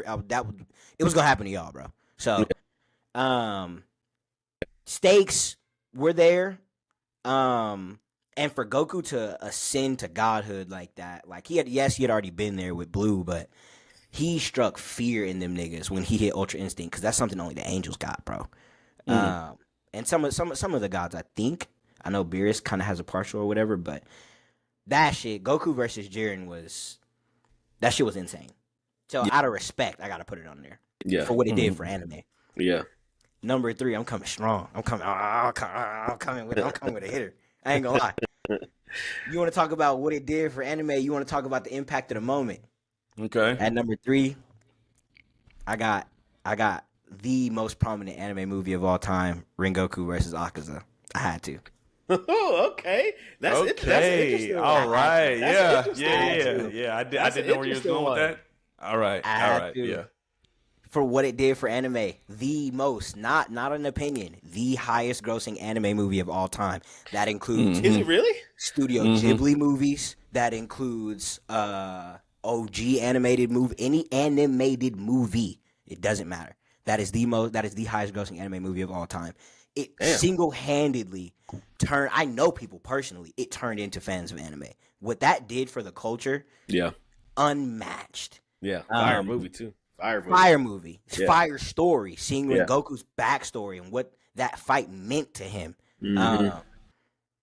happen to y'all, bro. So, stakes were there, and for Goku to ascend to godhood like that, like he had already been there with Blue, but he struck fear in them niggas when he hit Ultra Instinct because that's something only the angels got, bro. And some of the gods, I know Beerus kind of has a partial or whatever, but. That shit, Goku versus Jiren was insane. So out of respect, I gotta put it on there. Yeah. For what it did for anime. Yeah. Number 3, I'm coming strong. I'm coming with a hitter. I ain't gonna lie. You want to talk about what it did for anime? You want to talk about the impact of the moment? Okay. At number 3, I got the most prominent anime movie of all time, Rengoku versus Akaza. I had to. Oh, okay. That's interesting. All right. Yeah. I That's didn't know where you was going with that. All right. Yeah. For what it did for anime, the most, not an opinion, the highest grossing anime movie of all time. That includes Is it really? Studio Ghibli movies. That includes OG animated movie, any animated movie. It doesn't matter. That is the highest grossing anime movie of all time. It single-handedly turned. I know people personally. It turned into fans of anime. What that did for the culture, unmatched. Yeah, fire movie too. Fire movie. Yeah. Fire story. Seeing Goku's backstory and what that fight meant to him.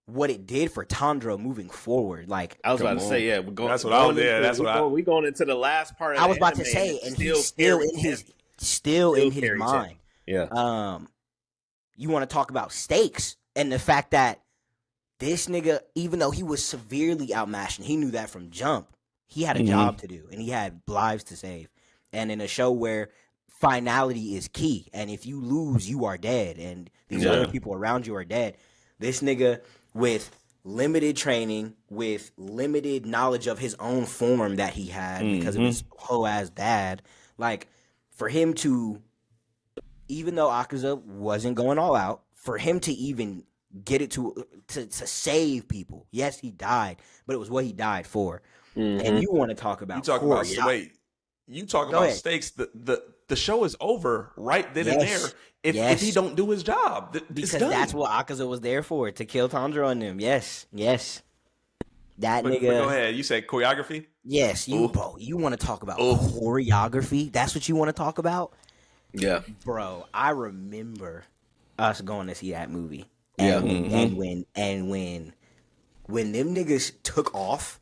What it did for Tandro moving forward. Like I was about to say, we're going. That's what I was. Yeah, that's what we going into the last part. Of I was about to say, and he's still in his. still in his carries mind. him. Yeah. You want to talk about stakes and the fact that this nigga, even though he was severely outmatched, and he knew that from jump, he had a job to do and he had lives to save. And in a show where finality is key, and if you lose, you are dead, and these other people around you are dead. This nigga with limited training, with limited knowledge of his own form that he had because of his whole ass dad, like for him to, even though Akaza wasn't going all out, for him to even get it to save people. Yes, he died, but it was what he died for. And you want to talk about you talk about stakes. The show is over right then and there if he don't do his job. Because that's what Akaza was there for, to kill Tanjiro and them. Yes. That nigga. But go ahead. You said choreography? Yes, you want to talk about choreography? That's what you want to talk about? Yeah. Bro, I remember us going to see that movie. And when them niggas took off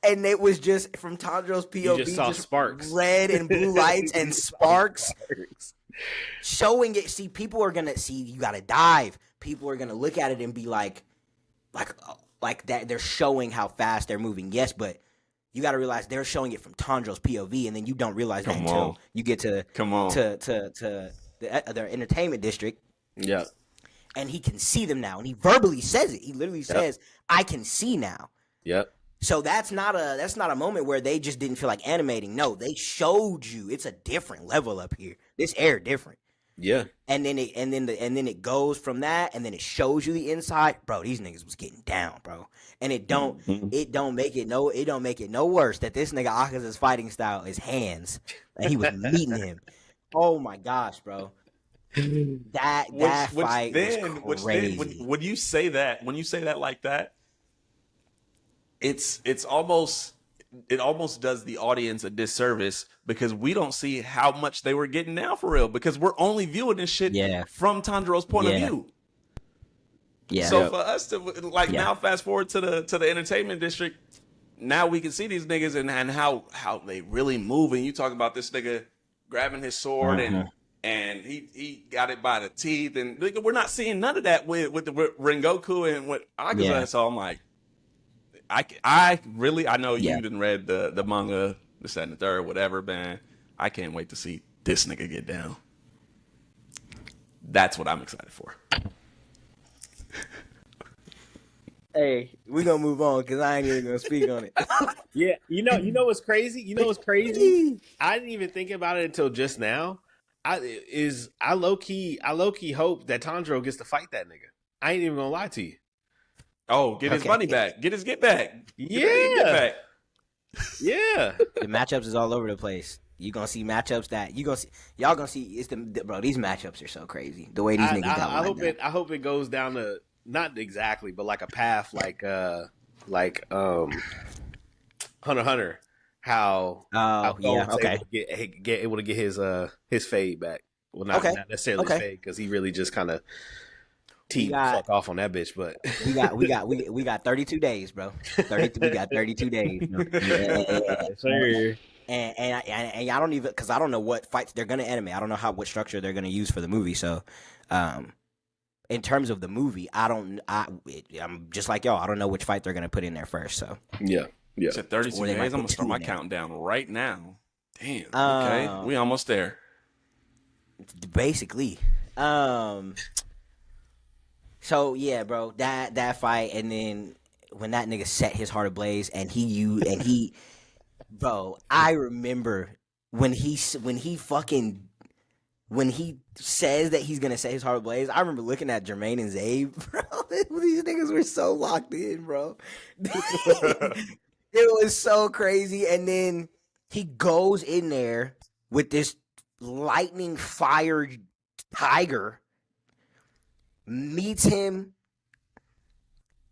and it was just from Tanjiro's POV, you just saw sparks, red and blue lights and sparks showing it. See, people are gonna see you gotta dive. People are gonna look at it and be like that. They're showing how fast they're moving. Yes, but you got to realize they're showing it from Tanjiro's POV, and then you don't realize that until you get to their entertainment district. Yeah, and he can see them now, and he verbally says it. He literally says, "I can see now." Yep. So that's not a moment where they just didn't feel like animating. No, they showed you it's a different level up here. This air different. Yeah. And then it goes from that, and then it shows you the inside. Bro, these niggas was getting down, bro. And it don't make it no worse that this nigga Akaza's fighting style is hands. And he was meeting him. Oh my gosh, bro. That fight was crazy. When you say that like that, it almost does the audience a disservice because we don't see how much they were getting down for real because we're only viewing this shit from Tanjiro's point of view. Yeah. So for us to now fast forward to the entertainment district, now we can see these niggas and how they really move. And you talk about this nigga grabbing his sword and he got it by the teeth, and we're not seeing none of that with the Rengoku and with Akaza. Yeah. So I'm like, I know you didn't read the manga, this, that, and the third, whatever, man. I can't wait to see this nigga get down. That's what I'm excited for. Hey, we're gonna move on because I ain't even gonna speak on it. Yeah, you know what's crazy? You know what's crazy? I didn't even think about it until just now. I low key hope that Tanjiro gets to fight that nigga. I ain't even gonna lie to you. Oh, get his money back. Get back. Get back. Yeah. The matchups is all over the place. You gonna see matchups that y'all gonna see. Bro. These matchups are so crazy. The way these niggas got lined up. I hope it goes down to not exactly, but like a path like Hunter x Hunter. How okay. Able to get his fade back. Well, not necessarily fade because he really just kind of fuck off on that bitch. But we got 32 days, bro. We got 32 days. Sure. And I don't even, because I don't know what fights they're gonna animate. I don't know what structure they're gonna use for the movie. So, in terms of the movie, I'm just like y'all. I don't know which fight they're gonna put in there first. So yeah. It's at 32 days. I'm gonna start my countdown right now. Damn. Okay, we almost there. Basically. So yeah, bro, that fight, and then when that nigga set his heart ablaze, and he, bro, I remember when he says that he's gonna set his heart ablaze. I remember looking at Jermaine and Zabe, bro. These niggas were so locked in, bro. It was so crazy, and then he goes in there with this lightning fire tiger. Meets him.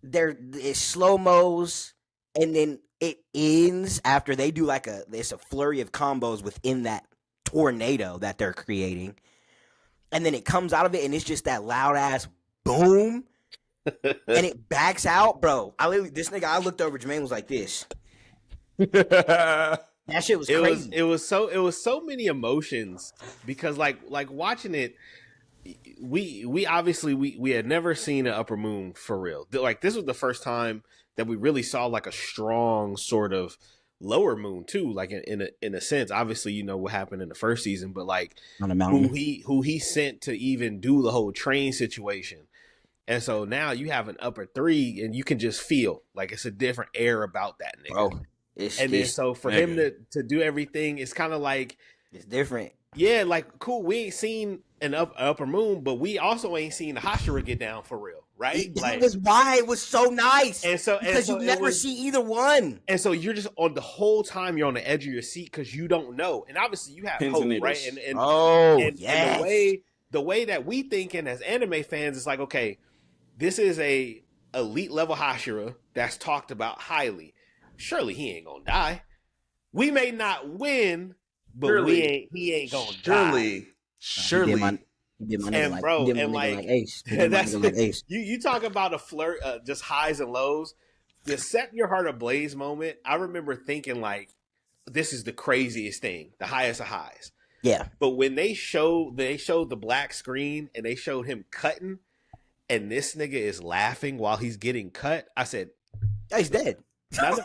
It's slow-mos, and then it ends after they do it's a flurry of combos within that tornado that they're creating, and then it comes out of it, and it's just that loud ass boom, and it backs out, bro. I looked over. Jermaine was like this. That shit was it crazy. was so many emotions because like watching it, we obviously we had never seen an upper moon for real. Like this was the first time that we really saw like a strong sort of lower moon too, like in a sense. Obviously, you know what happened in the first season, but like On the mountain. who he sent to even do the whole train situation. And so now you have an upper 3 and you can just feel like it's a different air about that nigga. Bro, it's And then so for him to do everything, it's kind of like it's different. yeah, like cool. We ain't seen an upper moon, but we also ain't seen the Hashira get down for real, right? That Like, was why it was so nice. and so because you never see either one. And so you're just on the whole time you're on the edge of your seat because you don't know. And obviously you have hope, right? And yes. And the way that we thinking as anime fans is like, okay, this is a elite level Hashira that's talked about highly. Surely he ain't gonna die. We may not win, but he ain't gonna die. Surely. He did my And nigga bro, he did my and nigga like Ace. He did my that's nigga like Ace. you talk about a flirt, just highs and lows. The set your heart ablaze moment. I remember thinking like, this is the craziest thing, the highest of highs. Yeah. But when they showed the black screen and they showed him cutting, and this nigga is laughing while he's getting cut, I said, He's dead. not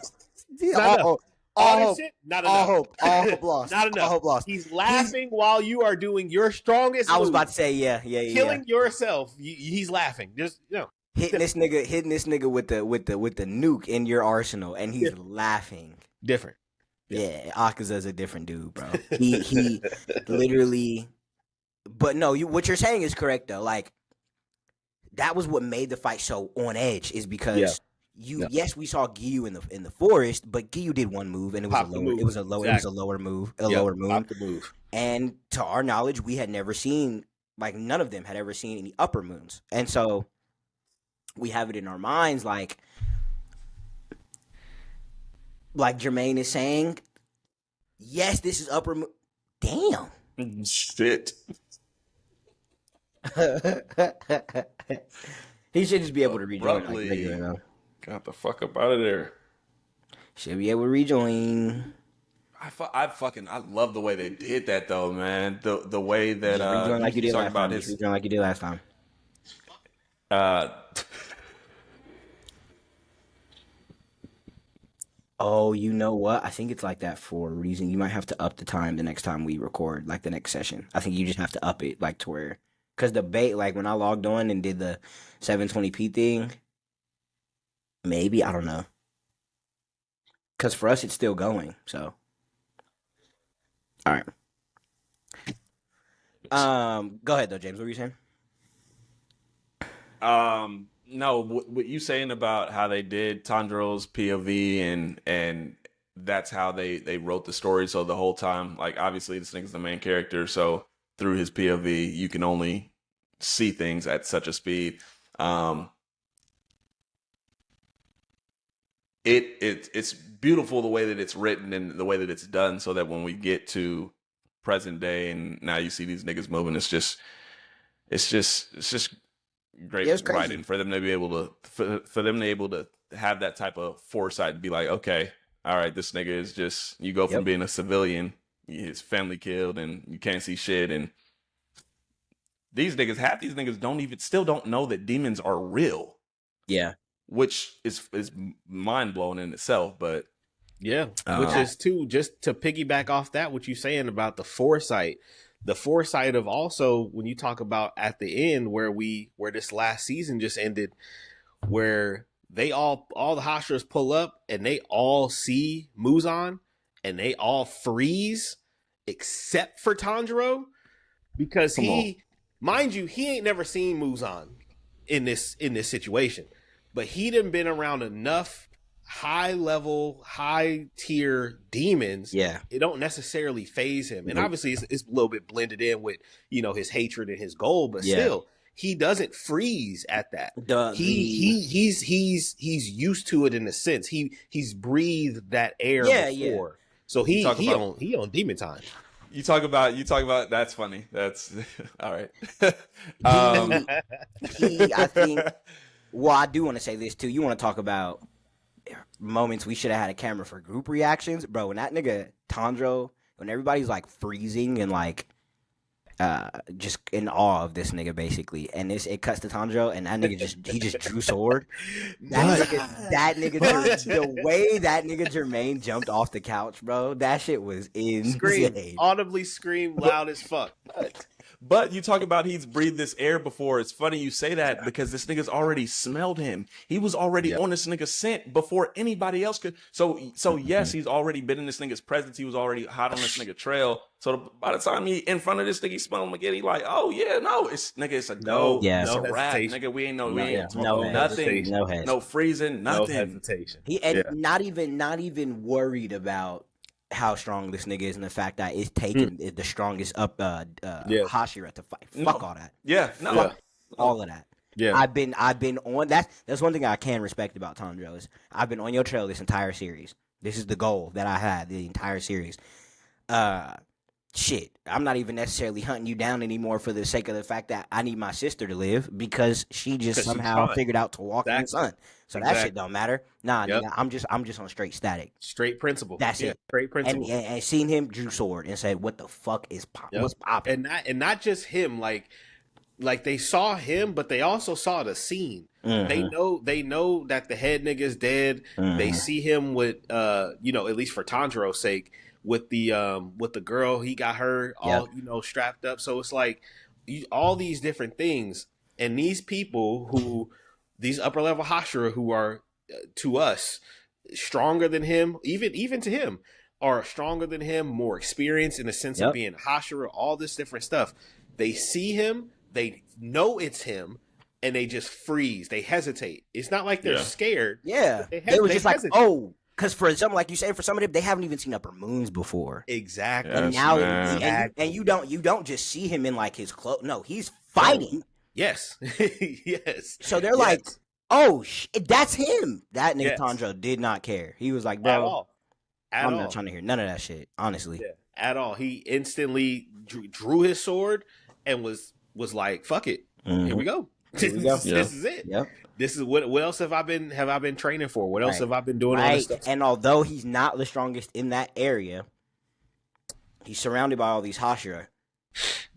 all enough. Not enough. All hope lost. Not enough. All hope lost. He's laughing while you are doing your strongest I was move, about to say, killing yourself. He's laughing. Just hitting this nigga with the nuke in your arsenal, and he's laughing. different. Yeah, Akaza's a different dude, bro. He literally. But no, what you're saying is correct though. Like that was what made the fight so on edge, is because yes, we saw Giyu in the forest, but Giyu did one move and it was a lower move. And to our knowledge, we had never seen, like, none of them had ever seen any upper moons. And so we have it in our minds like Jermaine is saying, yes, this is upper moon. Damn. Shit. He should just be able to rejoin like regular, though. Got the fuck up out of there. Should be able to rejoin. I love the way they did that though, man. The way that rejoin like you did last time. His, rejoin like you did last time. Oh, you know what? I think it's like that for a reason. You might have to up the time the next time we record, like the next session. I think you just have to up it, like to where, because the bait, like when I logged on and did the 720p thing, maybe, I don't know. Because for us, it's still going. So, all right. Go ahead though, James. What were you saying? No, what you saying about how they did Tanjiro's POV and that's how they wrote the story. So the whole time, like obviously this nigga's the main character, so through his POV, you can only see things at such a speed. It's beautiful the way that it's written and the way that it's done, so that when we get to present day and now you see these niggas moving, it's just great writing for them to be able to for them to be able to have that type of foresight and be like, okay, all right, this nigga is just, you go from being a civilian, his family killed, and you can't see shit, and half these niggas still don't know that demons are real. Yeah. Which is mind blowing in itself, but which is too, just to piggyback off that, what you saying about the foresight of also when you talk about at the end where this last season just ended, where they all the Hashiras pull up and they all see Muzan and they all freeze except for Tanjiro, because mind you, he ain't never seen Muzan in this situation. But he done been around enough high level, high tier demons. Yeah, it don't necessarily phase him, and obviously it's a little bit blended in with his hatred and his goal. But still, he doesn't freeze at that. He's used to it in a sense. He's breathed that air before, so he on demon time. You talk about that's funny. That's all right. I think. Well, I do want to say this too. You want to talk about moments we should have had a camera for group reactions, bro. When that nigga Tanjiro, when everybody's like freezing and like just in awe of this nigga basically, and it cuts to Tanjiro, and that nigga just drew sword. The way that nigga Jermaine jumped off the couch, bro, that shit was insane. Audibly scream loud as fuck. But you talk about he's breathed this air before. It's funny you say that because this nigga's already smelled him. He was already on this nigga's scent before anybody else could. So yes, he's already been in this nigga's presence. He was already hot on this nigga trail. So by the time he in front of this nigga, he smell him again. He like, oh yeah, no, it's a go. Yeah. It's a No wrap, hesitation. nigga. We ain't No nothing. No Freezing, nothing. No hesitation. Not even worried about how strong this nigga is and the fact that it's taken the strongest Hashira to fight. Fuck all that. Yeah, no. Fuck all of that. Yeah. I've been on that's one thing I can respect about Tanjiro is I've been on your trail this entire series. This is the goal that I had the entire series. Shit, I'm not even necessarily hunting you down anymore for the sake of the fact that I need my sister to live because she just somehow figured out to walk in the sun. So that shit don't matter. Nah, nigga, I'm just on straight static. Straight principle. That's it. Straight principle. And seeing him drew sword and said, "What the fuck is what's popping?" And not just him. Like they saw him, but they also saw the scene. Mm-hmm. They know that the head nigga's dead. Mm-hmm. They see him with at least for Tanjiro's sake, with the girl. He got her all strapped up. So it's like all these different things, and these people these upper level Hashira who are to us stronger than him, even to him, are stronger than him, more experienced in the sense of being Hashira, all this different stuff. They see him, they know it's him, and they just freeze. They hesitate. It's not like they're scared. Yeah, they were just like, oh. Because for some, like you say, for some of them, they haven't even seen upper moons before. Exactly. And now, and you don't just see him in like his clothes. No, he's fighting. Yes. Yes. So they're like, oh, that's him. That nigga Tanjiro did not care. He was like, bro, I'm not trying to hear none of that shit, honestly. Yeah, at all. He instantly drew his sword and was like, fuck it. Mm-hmm. Here we go. This is it. Yep. This is what else have I been training for? What else have I been doing all this stuff? And although he's not the strongest in that area, he's surrounded by all these Hashira.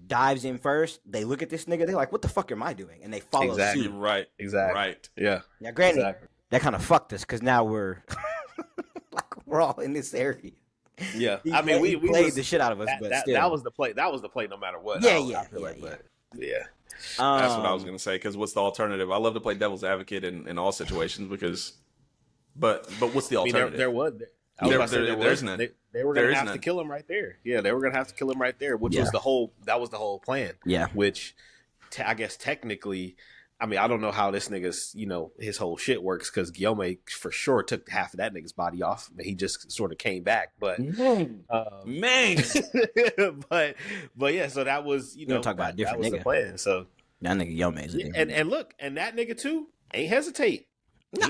Dives in first. They look at this nigga. They're like, "What the fuck am I doing?" And they follow suit. Right. Exactly. Right. Yeah. Now, granted, that kind of fucked us because now we're we're all in this area. Yeah. We played the shit out of us, but still, that was the play. That was the play, no matter what. Yeah. That's what I was gonna say. Because what's the alternative? I love to play devil's advocate in all situations because, but what's the alternative? There's none. They were gonna have to kill him right there. Yeah, they were gonna have to kill him right there, which was the whole plan. Yeah, which I guess technically, I don't know how this nigga's his whole shit works because Guillaume for sure took half of that nigga's body off. He just sort of came back, but man, but yeah. So that was talk about a different nigga. The plan. So that nigga Guillaume is and look, and that nigga too ain't hesitate. No,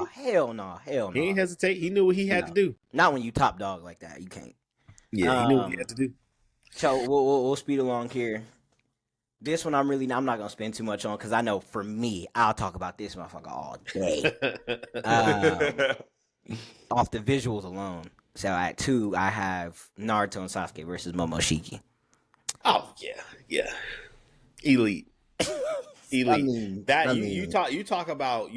hell no. He ain't hesitate. He knew what he had to do. Not when you top dog like that. You can't. Yeah, he knew what he had to do. So we'll speed along here. This one I'm not gonna spend too much on because I know for me I'll talk about this motherfucker all day. Off the visuals alone. So at 2 I have Naruto and Sasuke versus Momoshiki. Oh yeah, elite. You talk about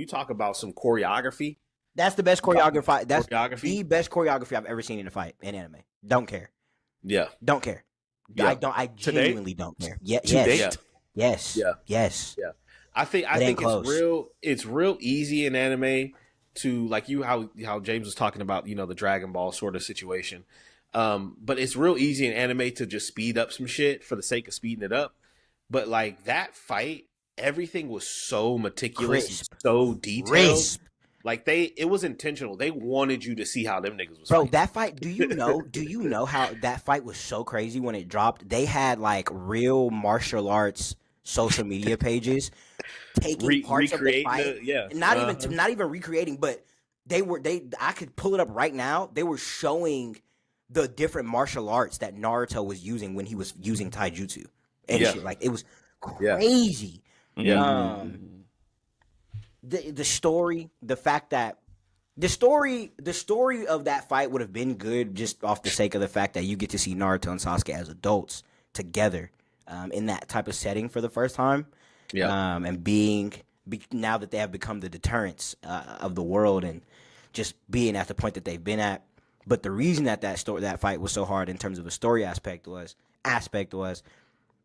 some choreography. That's the best choreography. That's the best choreography I've ever seen in a fight in anime. Don't care. Yeah. Don't care. Yeah. I genuinely don't care. Yeah. Yes. Yeah. Yes. Yeah. I think it's real easy in anime to like how James was talking about, the Dragon Ball sort of situation. But it's real easy in anime to just speed up some shit for the sake of speeding it up. But like that fight, everything was so meticulous, so detailed. Like it was intentional. They wanted you to see how them niggas was fighting. That fight, do you know how that fight was so crazy when it dropped? They had like real martial arts social media pages taking parts of the fight. Not even recreating, but I could pull it up right now. They were showing the different martial arts that Naruto was using when he was using taijutsu and shit. Like it was crazy. Yeah. The story, the fact that The story of that fight would have been good just off the sake of the fact that you get to see Naruto and Sasuke as adults together in that type of setting for the first time. Yeah. And now that they have become the deterrents of the world and just being at the point that they've been at. But the reason that fight was so hard in terms of a story aspect was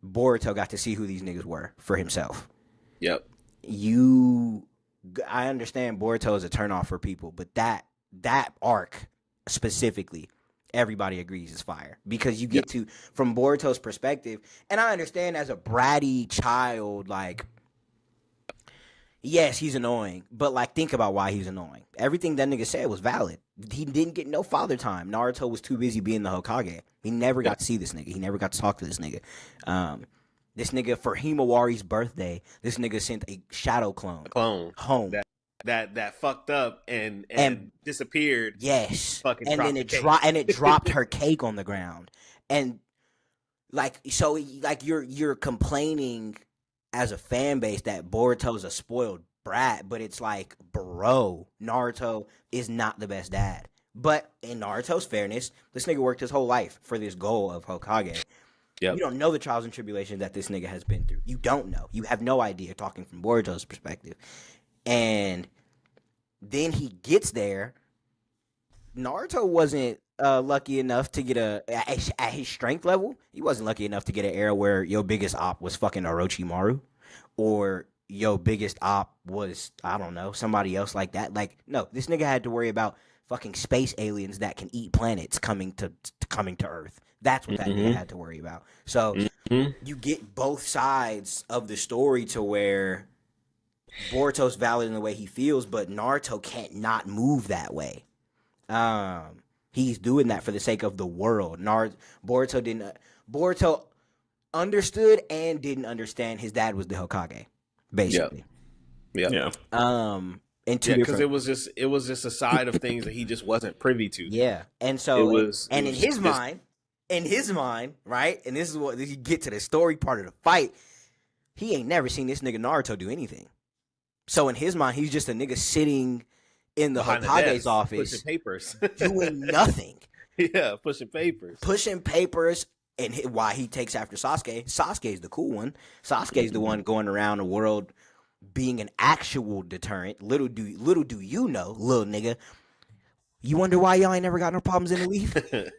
Boruto got to see who these niggas were for himself. Yep. I understand Boruto is a turnoff for people, but that arc specifically, everybody agrees is fire because you get to, from Boruto's perspective, and I understand as a bratty child, like, yes, he's annoying, but like, think about why he's annoying. Everything that nigga said was valid. He didn't get no father time. Naruto was too busy being the Hokage. He never got to see this nigga. He never got to talk to this nigga. This nigga, for Himawari's birthday, this nigga sent a shadow clone home. That fucked up and disappeared. Yes. Fucking and then it dropped her cake on the ground. And like, so like you're complaining as a fan base that Boruto's a spoiled brat, but it's like, bro, Naruto is not the best dad. But in Naruto's fairness, this nigga worked his whole life for this goal of Hokage. Yep. You don't know the trials and tribulations that this nigga has been through. You don't know. You have no idea, talking from Boruto's perspective. And then he gets there. Naruto wasn't lucky enough to get at his strength level. He wasn't lucky enough to get an era where your biggest op was fucking Orochimaru, or your biggest op was, I don't know, somebody else like that. Like, no, this nigga had to worry about fucking space aliens that can eat planets coming to Earth. That's what that nigga had to worry about. So you get both sides of the story to where Boruto's valid in the way he feels, but Naruto can't not move that way. He's doing that for the sake of the world. Boruto understood and didn't understand his dad was the Hokage, basically. Yeah. Because it was just a side of things that he just wasn't privy to. Yeah, and so in his mind, right? And this is what you get to the story part of the fight. He ain't never seen this nigga Naruto do anything. So in his mind, he's just a nigga sitting in the Hokage's office, pushing papers, doing nothing. Yeah, pushing papers. And why he takes after Sasuke. Sasuke's the cool one. Sasuke's the one going around the world being an actual deterrent. Little do you know, little nigga. You wonder why y'all ain't never got no problems in the leaf? Because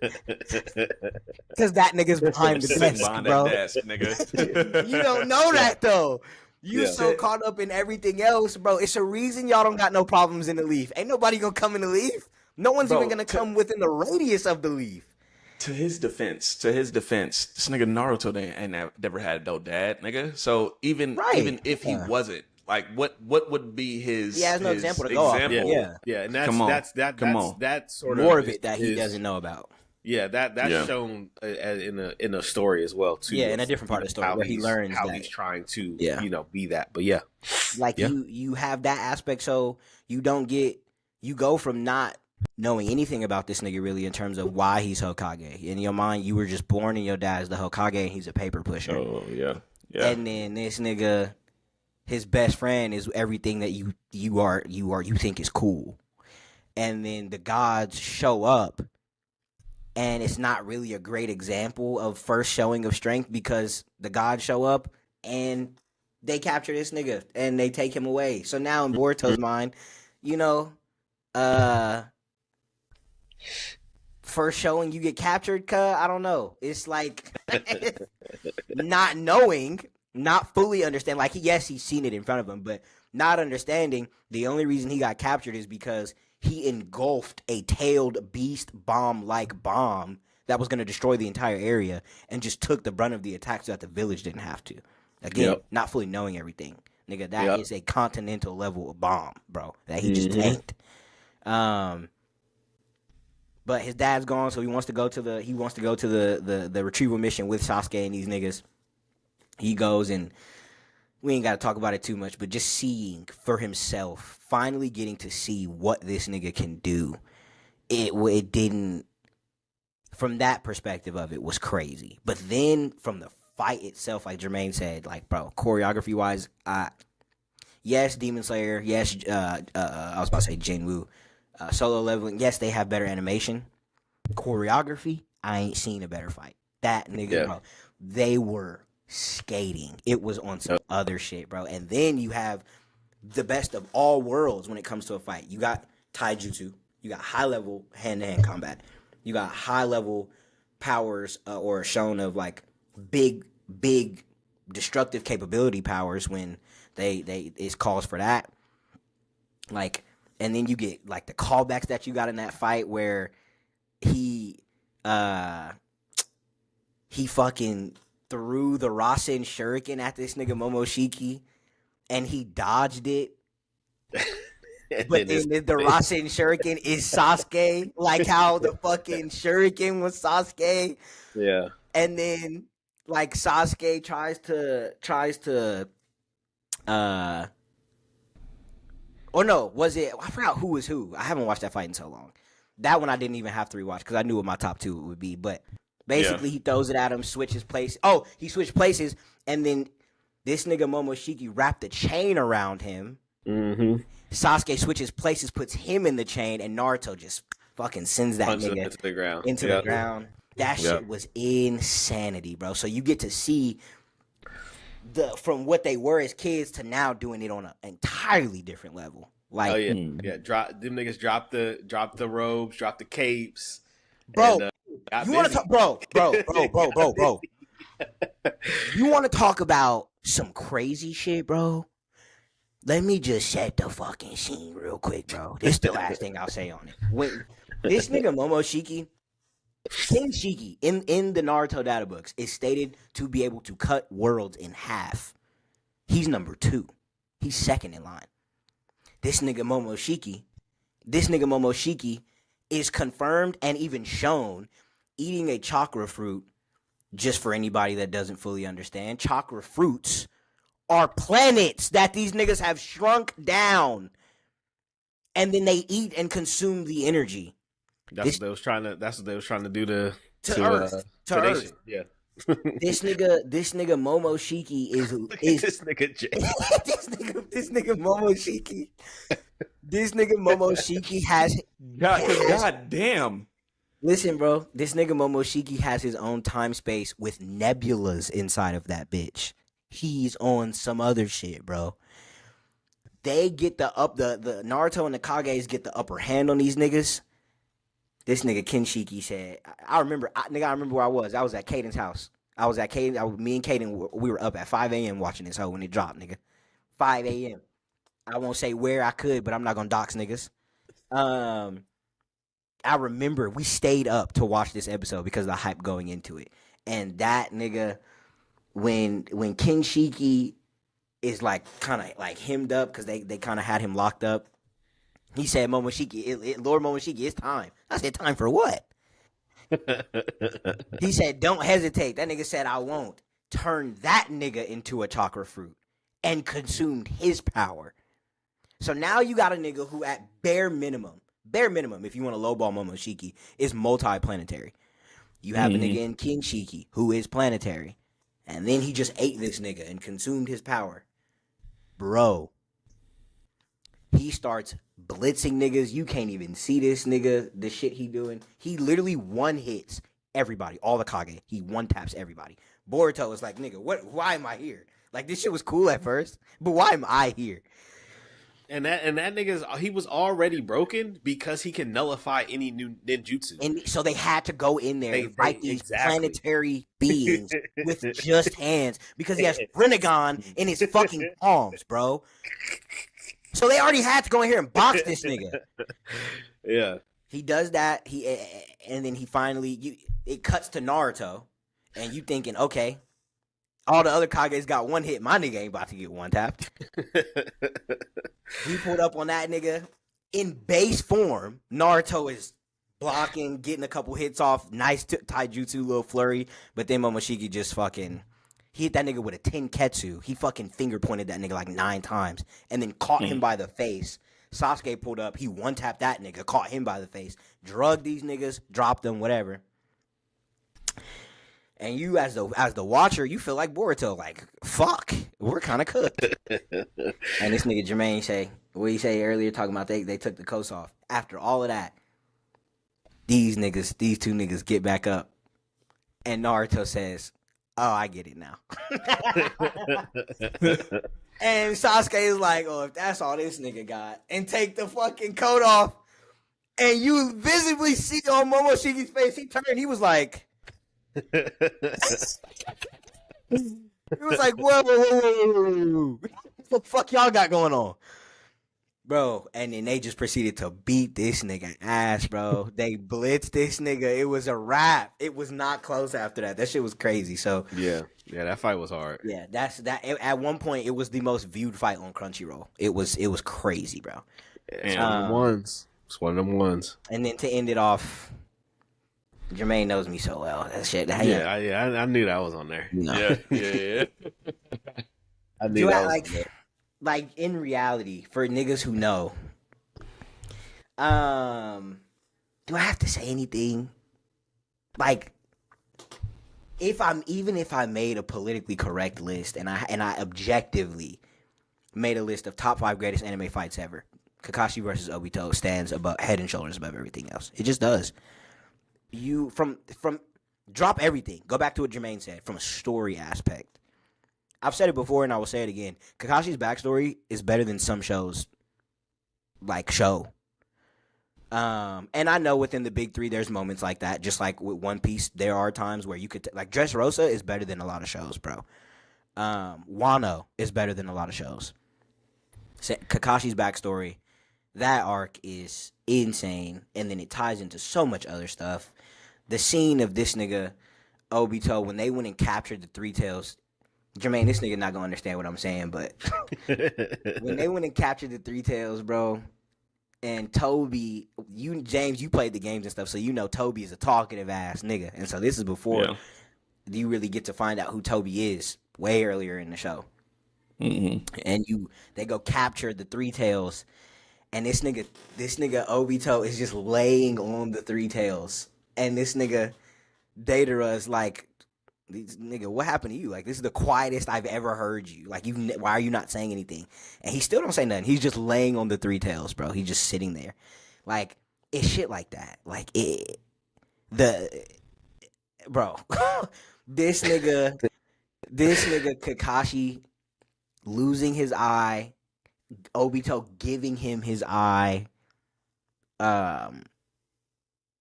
that nigga's behind the desk, bro. Nigga. You don't know that, though. You so caught up in everything else, bro. It's a reason y'all don't got no problems in the leaf. Ain't nobody gonna come in the leaf. No one's even gonna come within the radius of the leaf. To his defense, this nigga Naruto ain't never had no dad, nigga. So even if he wasn't, like, what would be his? He has no example to go off. Yeah, and that's sort more of it that he doesn't know about. Yeah, that's shown in a story as well too. Yeah, in a different part of the story where he learns how he's trying to be that. But yeah, like you have that aspect, so you go from not knowing anything about this nigga really in terms of why he's Hokage. In your mind, you were just born and your dad's the Hokage and he's a paper pusher. Oh yeah. And then this nigga, his best friend is everything that you think is cool. And then the gods show up, and it's not really a great example of first showing of strength because the gods show up and they capture this nigga and they take him away. So now in Boruto's mind, first showing you get captured, I don't know. It's like not knowing, not fully understand. Like, yes, he's seen it in front of him, but not understanding the only reason he got captured is because he engulfed a tailed beast bomb-like bomb that was going to destroy the entire area and just took the brunt of the attack so that the village didn't have to. Again, not fully knowing everything. Nigga, that is a continental level of bomb, bro, that he just tanked. But his dad's gone, so he wants to go to the retrieval mission with Sasuke and these niggas. He goes, and we ain't got to talk about it too much, but just seeing for himself, finally getting to see what this nigga can do. It didn't, from that perspective of it, was crazy. But then from the fight itself, like Jermaine said, like, bro, choreography wise, yes, Demon Slayer, yes, I was about to say Jinwoo. Solo leveling, yes, they have better animation. Choreography, I ain't seen a better fight. That nigga, bro, they were skating. It was on some other shit, bro. And then you have the best of all worlds when it comes to a fight. You got taijutsu. You got high level hand to hand combat. You got high level powers or shown of like big destructive capability powers when they it calls for that. Like, and then you get like the callbacks that you got in that fight where he fucking threw the Rasen Shuriken at this nigga Momoshiki and he dodged it. But then the Rasen Shuriken is Sasuke, like how the fucking Shuriken was Sasuke. Yeah. And then like Sasuke tries to or no, was it? I forgot who was who. I haven't watched that fight in so long. That one I didn't even have to rewatch because I knew what my top two would be. But basically, he throws it at him, switches places. Oh, he switched places, and then this nigga Momoshiki wrapped the chain around him. Mm-hmm. Sasuke switches places, puts him in the chain, and Naruto just fucking sends that nigga into the ground. The ground. That shit was insanity, bro. So you get to see from what they were as kids to now doing it on an entirely different level. Like, oh yeah, them niggas drop the robes, drop the capes, bro. And, you want to talk, bro? You want to talk about some crazy shit, bro? Let me just set the fucking scene real quick, bro. This is the last thing I'll say on it. When this nigga Momoshiki, King Shiki, in the Naruto data books, is stated to be able to cut worlds in half. He's number 2. He's second in line. This nigga Momoshiki is confirmed and even shown eating a chakra fruit. Just for anybody that doesn't fully understand, chakra fruits are planets that these niggas have shrunk down, and then they eat and consume the energy. That's what they was trying to do to Earth. To Earth. Yeah. This nigga Momoshiki is this nigga Jay. this nigga Momoshiki. This nigga Momoshiki has God damn. Listen, bro. This nigga Momoshiki has his own time space with nebulas inside of that bitch. He's on some other shit, bro. They get the Naruto and the Kages get the upper hand on these niggas. This nigga Kenshiki said, I remember where I was. I was at Caden's house. Me and Caden, we were up at 5 a.m. watching this hoe when it dropped, nigga. 5 a.m. I won't say where I could, but I'm not gonna dox niggas. I remember we stayed up to watch this episode because of the hype going into it. And that nigga, when King Shiki is like kind of like hemmed up because they kind of had him locked up, he said, Momoshiki, Lord Momoshiki, it's time. I said, time for what? He said, don't hesitate. That nigga said, I won't. Turn that nigga into a chakra fruit and consumed his power. So now you got a nigga who at bare minimum, if you want to lowball Momoshiki, is multi-planetary. You have a nigga in King Shiki who is planetary. And then he just ate this nigga and consumed his power. Bro. He starts blitzing niggas. You can't even see this nigga, the shit he doing. He literally one-hits everybody, all the Kage. He one-taps everybody. Boruto is like, nigga, why am I here? Like, this shit was cool at first, but why am I here? And that nigga's he was already broken because he can nullify any new ninjutsu. And so they had to go in there and fight these planetary beings with just hands because he has Rinnegan in his fucking palms, bro. So they already had to go in here and box this nigga. Yeah. He does that. And then he finally it cuts to Naruto, and you thinking, okay, all the other Kages got one hit. My nigga ain't about to get one tapped. He pulled up on that nigga in base form. Naruto is blocking, getting a couple hits off. Nice taijutsu, little flurry. But then Momoshiki just fucking, he hit that nigga with a tenketsu. He fucking finger pointed that nigga like 9 times and then caught him by the face. Sasuke pulled up. He one-tapped that nigga, caught him by the face. Drugged these niggas, dropped them, whatever. And you as the watcher, you feel like Boruto, like, fuck. We're kind of cooked. And this nigga Jermaine say, what he say earlier, talking about they took the coats off. After all of that, these two niggas get back up. And Naruto says, oh, I get it now. And Sasuke is like, oh, if that's all this nigga got, and take the fucking coat off. And you visibly see on Momoshiki's face, he turned, he was like, he was like, whoa. What the fuck y'all got going on? Bro, and then they just proceeded to beat this nigga ass, bro. They blitzed this nigga. It was a wrap. It was not close after that. That shit was crazy. So yeah, that fight was hard. Yeah, that's that. At one point, it was the most viewed fight on Crunchyroll. It was crazy, bro. It's one of them ones. It's one of them ones. And then to end it off, Jermaine knows me so well. That shit. I knew that was on there. No. Yeah. I knew that was on there. Like in reality, for niggas who know, do I have to say anything? Like, if I made a politically correct list and I objectively made a list of top 5 greatest anime fights ever, Kakashi versus Obito stands above, head and shoulders above everything else. It just does. You from drop everything. Go back to what Jermaine said from a story aspect. I've said it before and I will say it again. Kakashi's backstory is better than some shows like show. And I know within the big 3 there's moments like that. Just like with One Piece, there are times where you could like Dressrosa is better than a lot of shows, bro. Wano is better than a lot of shows. Kakashi's backstory, that arc is insane, and then it ties into so much other stuff. The scene of this nigga Obito when they went and captured the Three Tails. Jermaine, this nigga not gonna understand what I'm saying, but when they went and captured the Three Tails, bro, and Toby, James, you played the games and stuff, so you know Toby is a talkative ass nigga, and so this is before you really get to find out who Toby is. Way earlier in the show, and they go capture the Three Tails, and this nigga Obito is just laying on the Three Tails, and this nigga Deidara is like, nigga, what happened to you? Like, this is the quietest I've ever heard you. Like, why are you not saying anything? And he still don't say nothing. He's just laying on the Three Tails, bro. He's just sitting there. Like, it's shit like that. Like, bro, this nigga Kakashi losing his eye, Obito giving him his eye,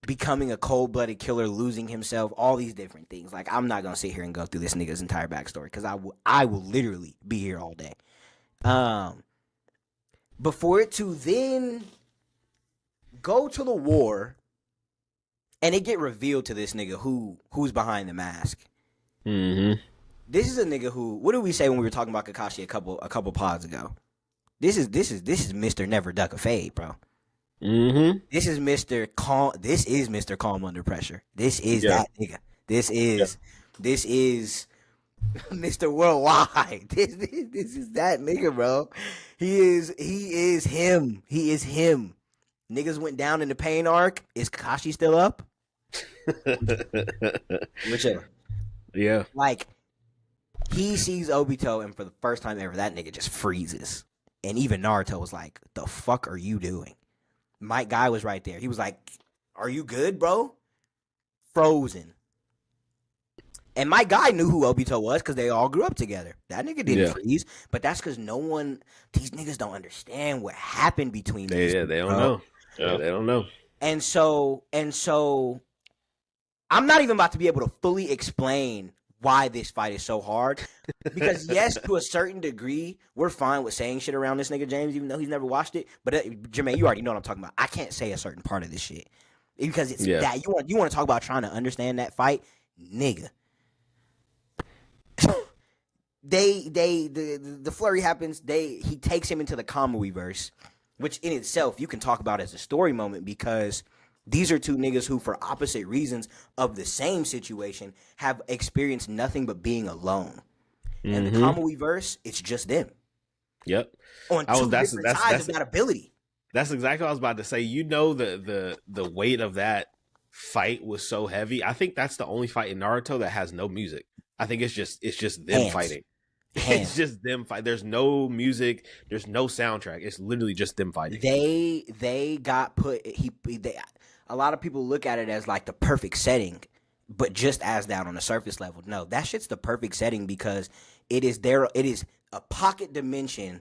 becoming a cold-blooded killer, losing himself, all these different things. Like, I'm not gonna sit here and go through this nigga's entire backstory because I will literally be here all day. Before it to then go to the war, and it get revealed to this nigga who's behind the mask. Mm-hmm. This is a nigga who. What did we say when we were talking about Kakashi a couple pods ago? This is Mr. Never Duck a Fade, bro. Mm-hmm. This is Mr. Calm. This is Mr. Calm Under Pressure. This is that nigga. This is Mr. Worldwide. This is that nigga, bro. He is him. He is him. Niggas went down in the pain arc. Is Kakashi still up? Whichever. Yeah. Like, he sees Obito, and for the first time ever, that nigga just freezes. And even Naruto was like, the fuck are you doing? Mike Guy was right there. He was like, are you good, bro? Frozen. And Mike Guy knew who Obito was because they all grew up together. That nigga didn't freeze. But that's because these niggas don't understand what happened between these they don't know. Yeah, they don't know. And so, I'm not even about to be able to fully explain why this fight is so hard. Because yes, to a certain degree, we're fine with saying shit around this nigga James, even though he's never watched it. But Jermaine, you already know what I'm talking about. I can't say a certain part of this shit because it's that you want to talk about trying to understand that fight, nigga. The flurry happens. He takes him into the Kamui-verse, which in itself you can talk about as a story moment because these are two niggas who, for opposite reasons of the same situation, have experienced nothing but being alone. And the Kamui-verse, it's just them. Yep. On two different sides of that ability. That's exactly what I was about to say. You know, the weight of that fight was so heavy. I think that's the only fight in Naruto that has no music. I think it's just them fighting. It's just them fight. There's no music. There's no soundtrack. It's literally just them fighting. They got put. A lot of people look at it as like the perfect setting, but just as that on the surface level. No, that shit's the perfect setting because it is there. It is a pocket dimension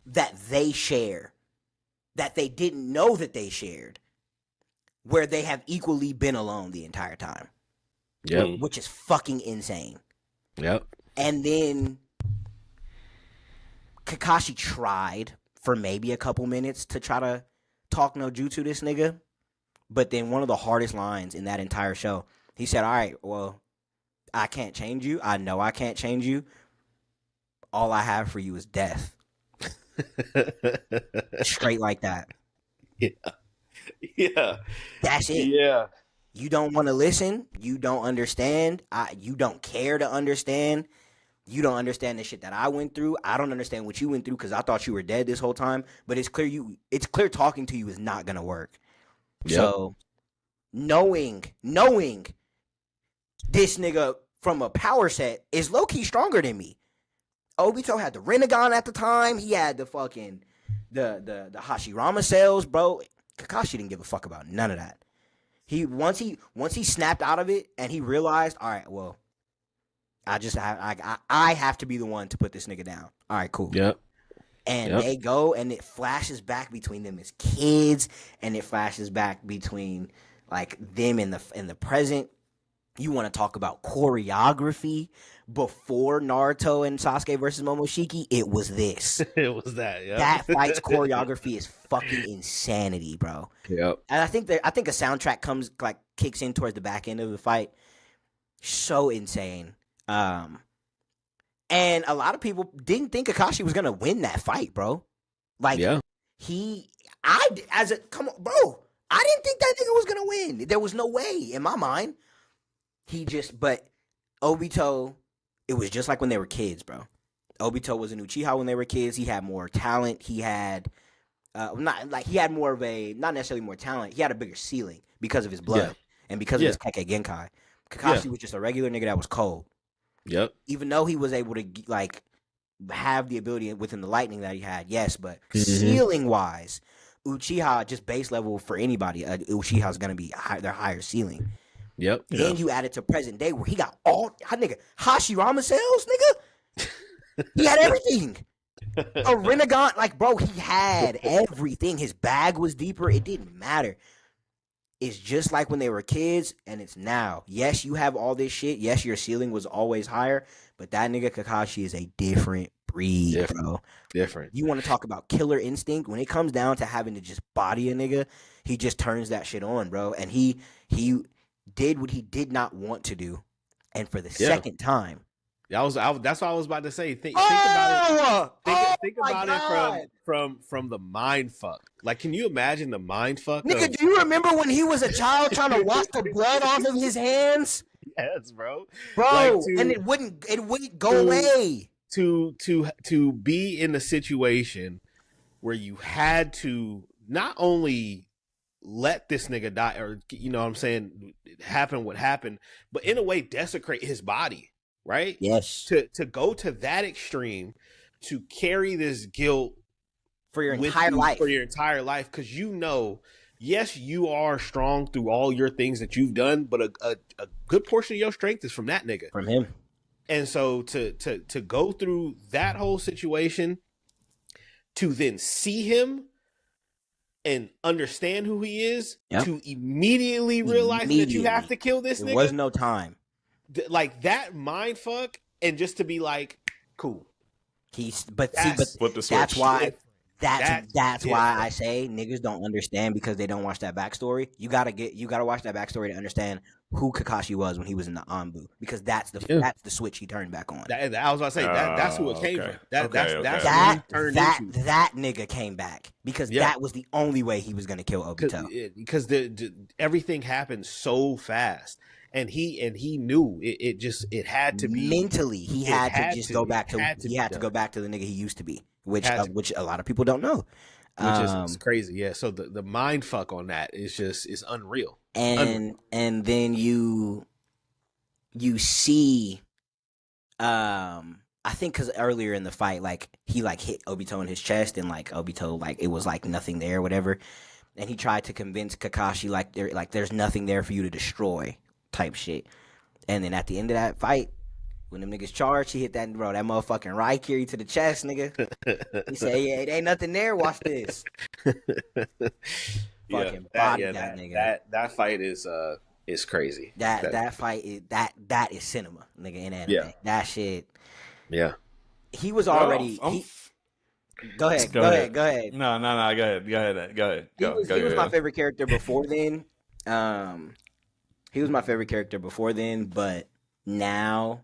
that they share, that they didn't know that they shared, where they have equally been alone the entire time. Yep. Which is fucking insane. Yep. And then Kakashi tried for maybe a couple minutes to try to talk no jutsu this nigga. But then one of the hardest lines in that entire show, he said, all right, well, I can't change you. I know I can't change you. All I have for you is death. Straight like that. Yeah. Yeah. That's it. Yeah. You don't want to listen. You don't understand. You don't care to understand. You don't understand the shit that I went through. I don't understand what you went through because I thought you were dead this whole time. But it's clear talking to you is not gonna work. Yep. So knowing this nigga from a power set is low key stronger than me. Obito had the Rinnegan at the time. He had the fucking the Hashirama cells, bro. Kakashi didn't give a fuck about none of that. Once he snapped out of it and he realized, all right, well, I have to be the one to put this nigga down. All right, cool. Yep. And they go, and it flashes back between them as kids, and it flashes back between like them in the present. You want to talk about choreography before Naruto and Sasuke versus Momoshiki? It was this. It was that. Yeah. That fight's choreography is fucking insanity, bro. Yep. And I think a soundtrack kicks in towards the back end of the fight. So insane. And a lot of people didn't think Kakashi was gonna win that fight, bro. Like, come on, bro. I didn't think that nigga was gonna win. There was no way in my mind. But Obito, it was just like when they were kids, bro. Obito was an Uchiha when they were kids. He had more talent. He had not necessarily more talent. He had a bigger ceiling because of his blood and because of his Kekkei Genkai. Kakashi was just a regular nigga that was cold. Yep. Even though he was able to like have the ability within the lightning that he had, yes, but ceiling wise, Uchiha just base level for anybody. Uchiha is gonna be their higher ceiling. Yep. Then you add it to present day where he got Hashirama cells, nigga. He had everything. A Rinnegan, like, bro, he had everything. His bag was deeper. It didn't matter. It's just like when they were kids, and it's now. Yes, you have all this shit. Yes, your ceiling was always higher, but that nigga Kakashi is a different breed, bro. Different. You want to talk about killer instinct? When it comes down to having to just body a nigga, he just turns that shit on, bro. And he did what he did not want to do, and for the second time. That's what I was about to say. Think about it. Think about it from the mind fuck. Like, can you imagine the mind fuck? Nigga, do you remember when he was a child trying to wash the blood off of his hands? Yes, bro. Bro, and it wouldn't go away. To be in a situation where you had to not only let this nigga die, or you know what I'm saying, happen what happened, but in a way desecrate his body. Right? Yes. To go to that extreme, to carry this guilt for your entire life. For your entire life, because you know, yes, you are strong through all your things that you've done, but a good portion of your strength is from that nigga. From him. And so to go through that whole situation, to then see him and understand who he is, to immediately realize that you have to kill this nigga. There was no time. Like that mind fuck, and just to be like, cool. Flip the switch. That's why I say niggas don't understand because they don't watch that backstory. You gotta watch that backstory to understand who Kakashi was when he was in the Anbu, because that's the switch he turned back on. I was about to say that's who it came from. That's that nigga came back because that was the only way he was gonna kill Obito. Because everything happened so fast. And he knew it had to be mentally. He had to go back to the nigga he used to be, which a lot of people don't know, which is crazy. Yeah. So the mind fuck on that is unreal. And then you see, I think because earlier in the fight, like he like hit Obito in his chest, and like Obito like it was like nothing there, or whatever. And he tried to convince Kakashi there's nothing there for you to destroy, type shit. And then at the end of that fight, when them niggas charged, he hit that motherfucking Raikiri to the chest, nigga. He said, "Yeah, it ain't nothing there. Watch this." Fucking body that nigga. That fight is crazy. That fight is that is cinema, nigga, in anime. Yeah. That shit. Yeah. He was already. Go ahead. No, go ahead. He was my favorite character before then. He was my favorite character before then, but now,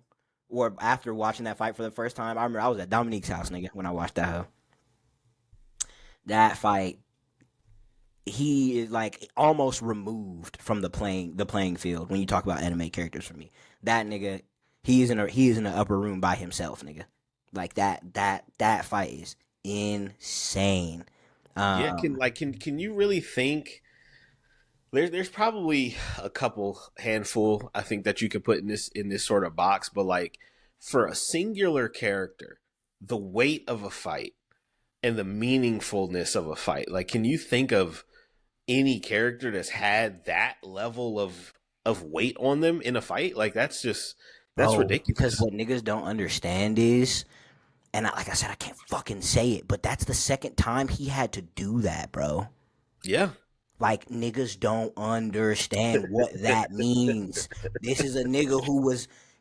or after watching that fight for the first time, I remember I was at Dominique's house, nigga, when I watched that hoe. That fight, he is like almost removed from the playing field when you talk about anime characters for me. That nigga, he is in the upper room by himself, nigga. Like that fight is insane. Can you really think? There's probably a handful I think that you could put in this sort of box, but like for a singular character, the weight of a fight and the meaningfulness of a fight, like can you think of any character that's had that level of weight on them in a fight? Like that's ridiculous. Because what niggas don't understand is, and like I said, I can't fucking say it, but that's the second time he had to do that, bro. Yeah. Like, niggas don't understand what that means. This is a nigga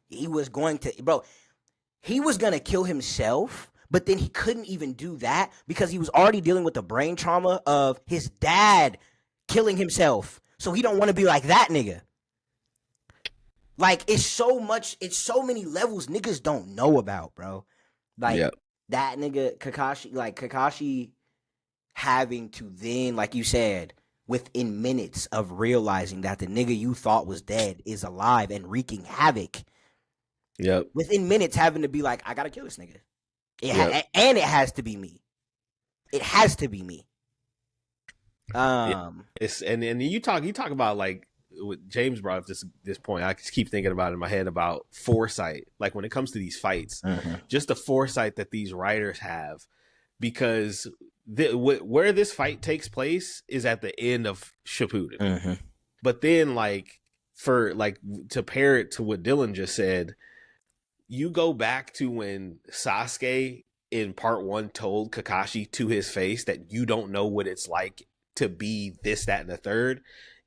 he was going to kill himself, but then he couldn't even do that because he was already dealing with the brain trauma of his dad killing himself. So he don't want to be like that nigga. Like, it's so many levels niggas don't know about, bro. Like, that nigga, Kakashi having to then, like you said, within minutes of realizing that the nigga you thought was dead is alive and wreaking havoc. Yep. Within minutes having to be like, I gotta kill this nigga. And it has to be me. It has to be me. It's and you talk about like what James brought up this point. I just keep thinking about it in my head about foresight. Like when it comes to these fights, just the foresight that these writers have, because where this fight takes place is at the end of Shippuden. But then, like, to pair it to what Dylan just said, you go back to when Sasuke in part 1 told Kakashi to his face that you don't know what it's like to be this, that, and the third,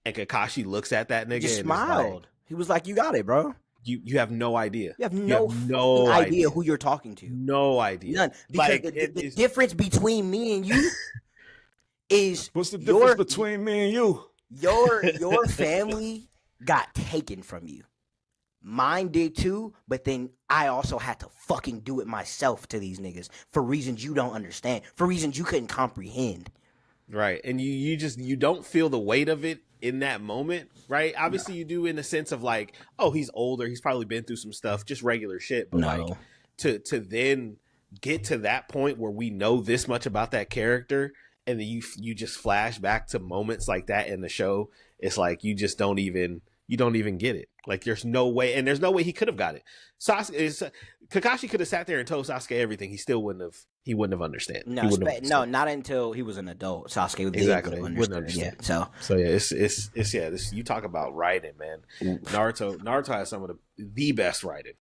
and Kakashi looks at that nigga just and smiled. Like, he was like, "You got it, bro. You have no idea. You have no idea who you're talking to. No idea. None. Because like, the difference between me and you is what's the difference between me and you? Your family got taken from you. Mine did too, but then I also had to fucking do it myself to these niggas for reasons you don't understand, for reasons you couldn't comprehend. Right. And you don't feel the weight of it in that moment, right? Obviously you do in the sense of like, oh, he's older, he's probably been through some stuff, just regular shit. But like to then get to that point where we know this much about that character, and then you just flash back to moments like that in the show, it's like you don't even get it. Like there's no way, and there's no way he could have got it. Kakashi could have sat there and told Sasuke everything. He still wouldn't have understood. No, not until he was an adult. Sasuke would wouldn't understand. Yeah, so yeah, it's you talk about writing, man. Naruto has some of the best writing.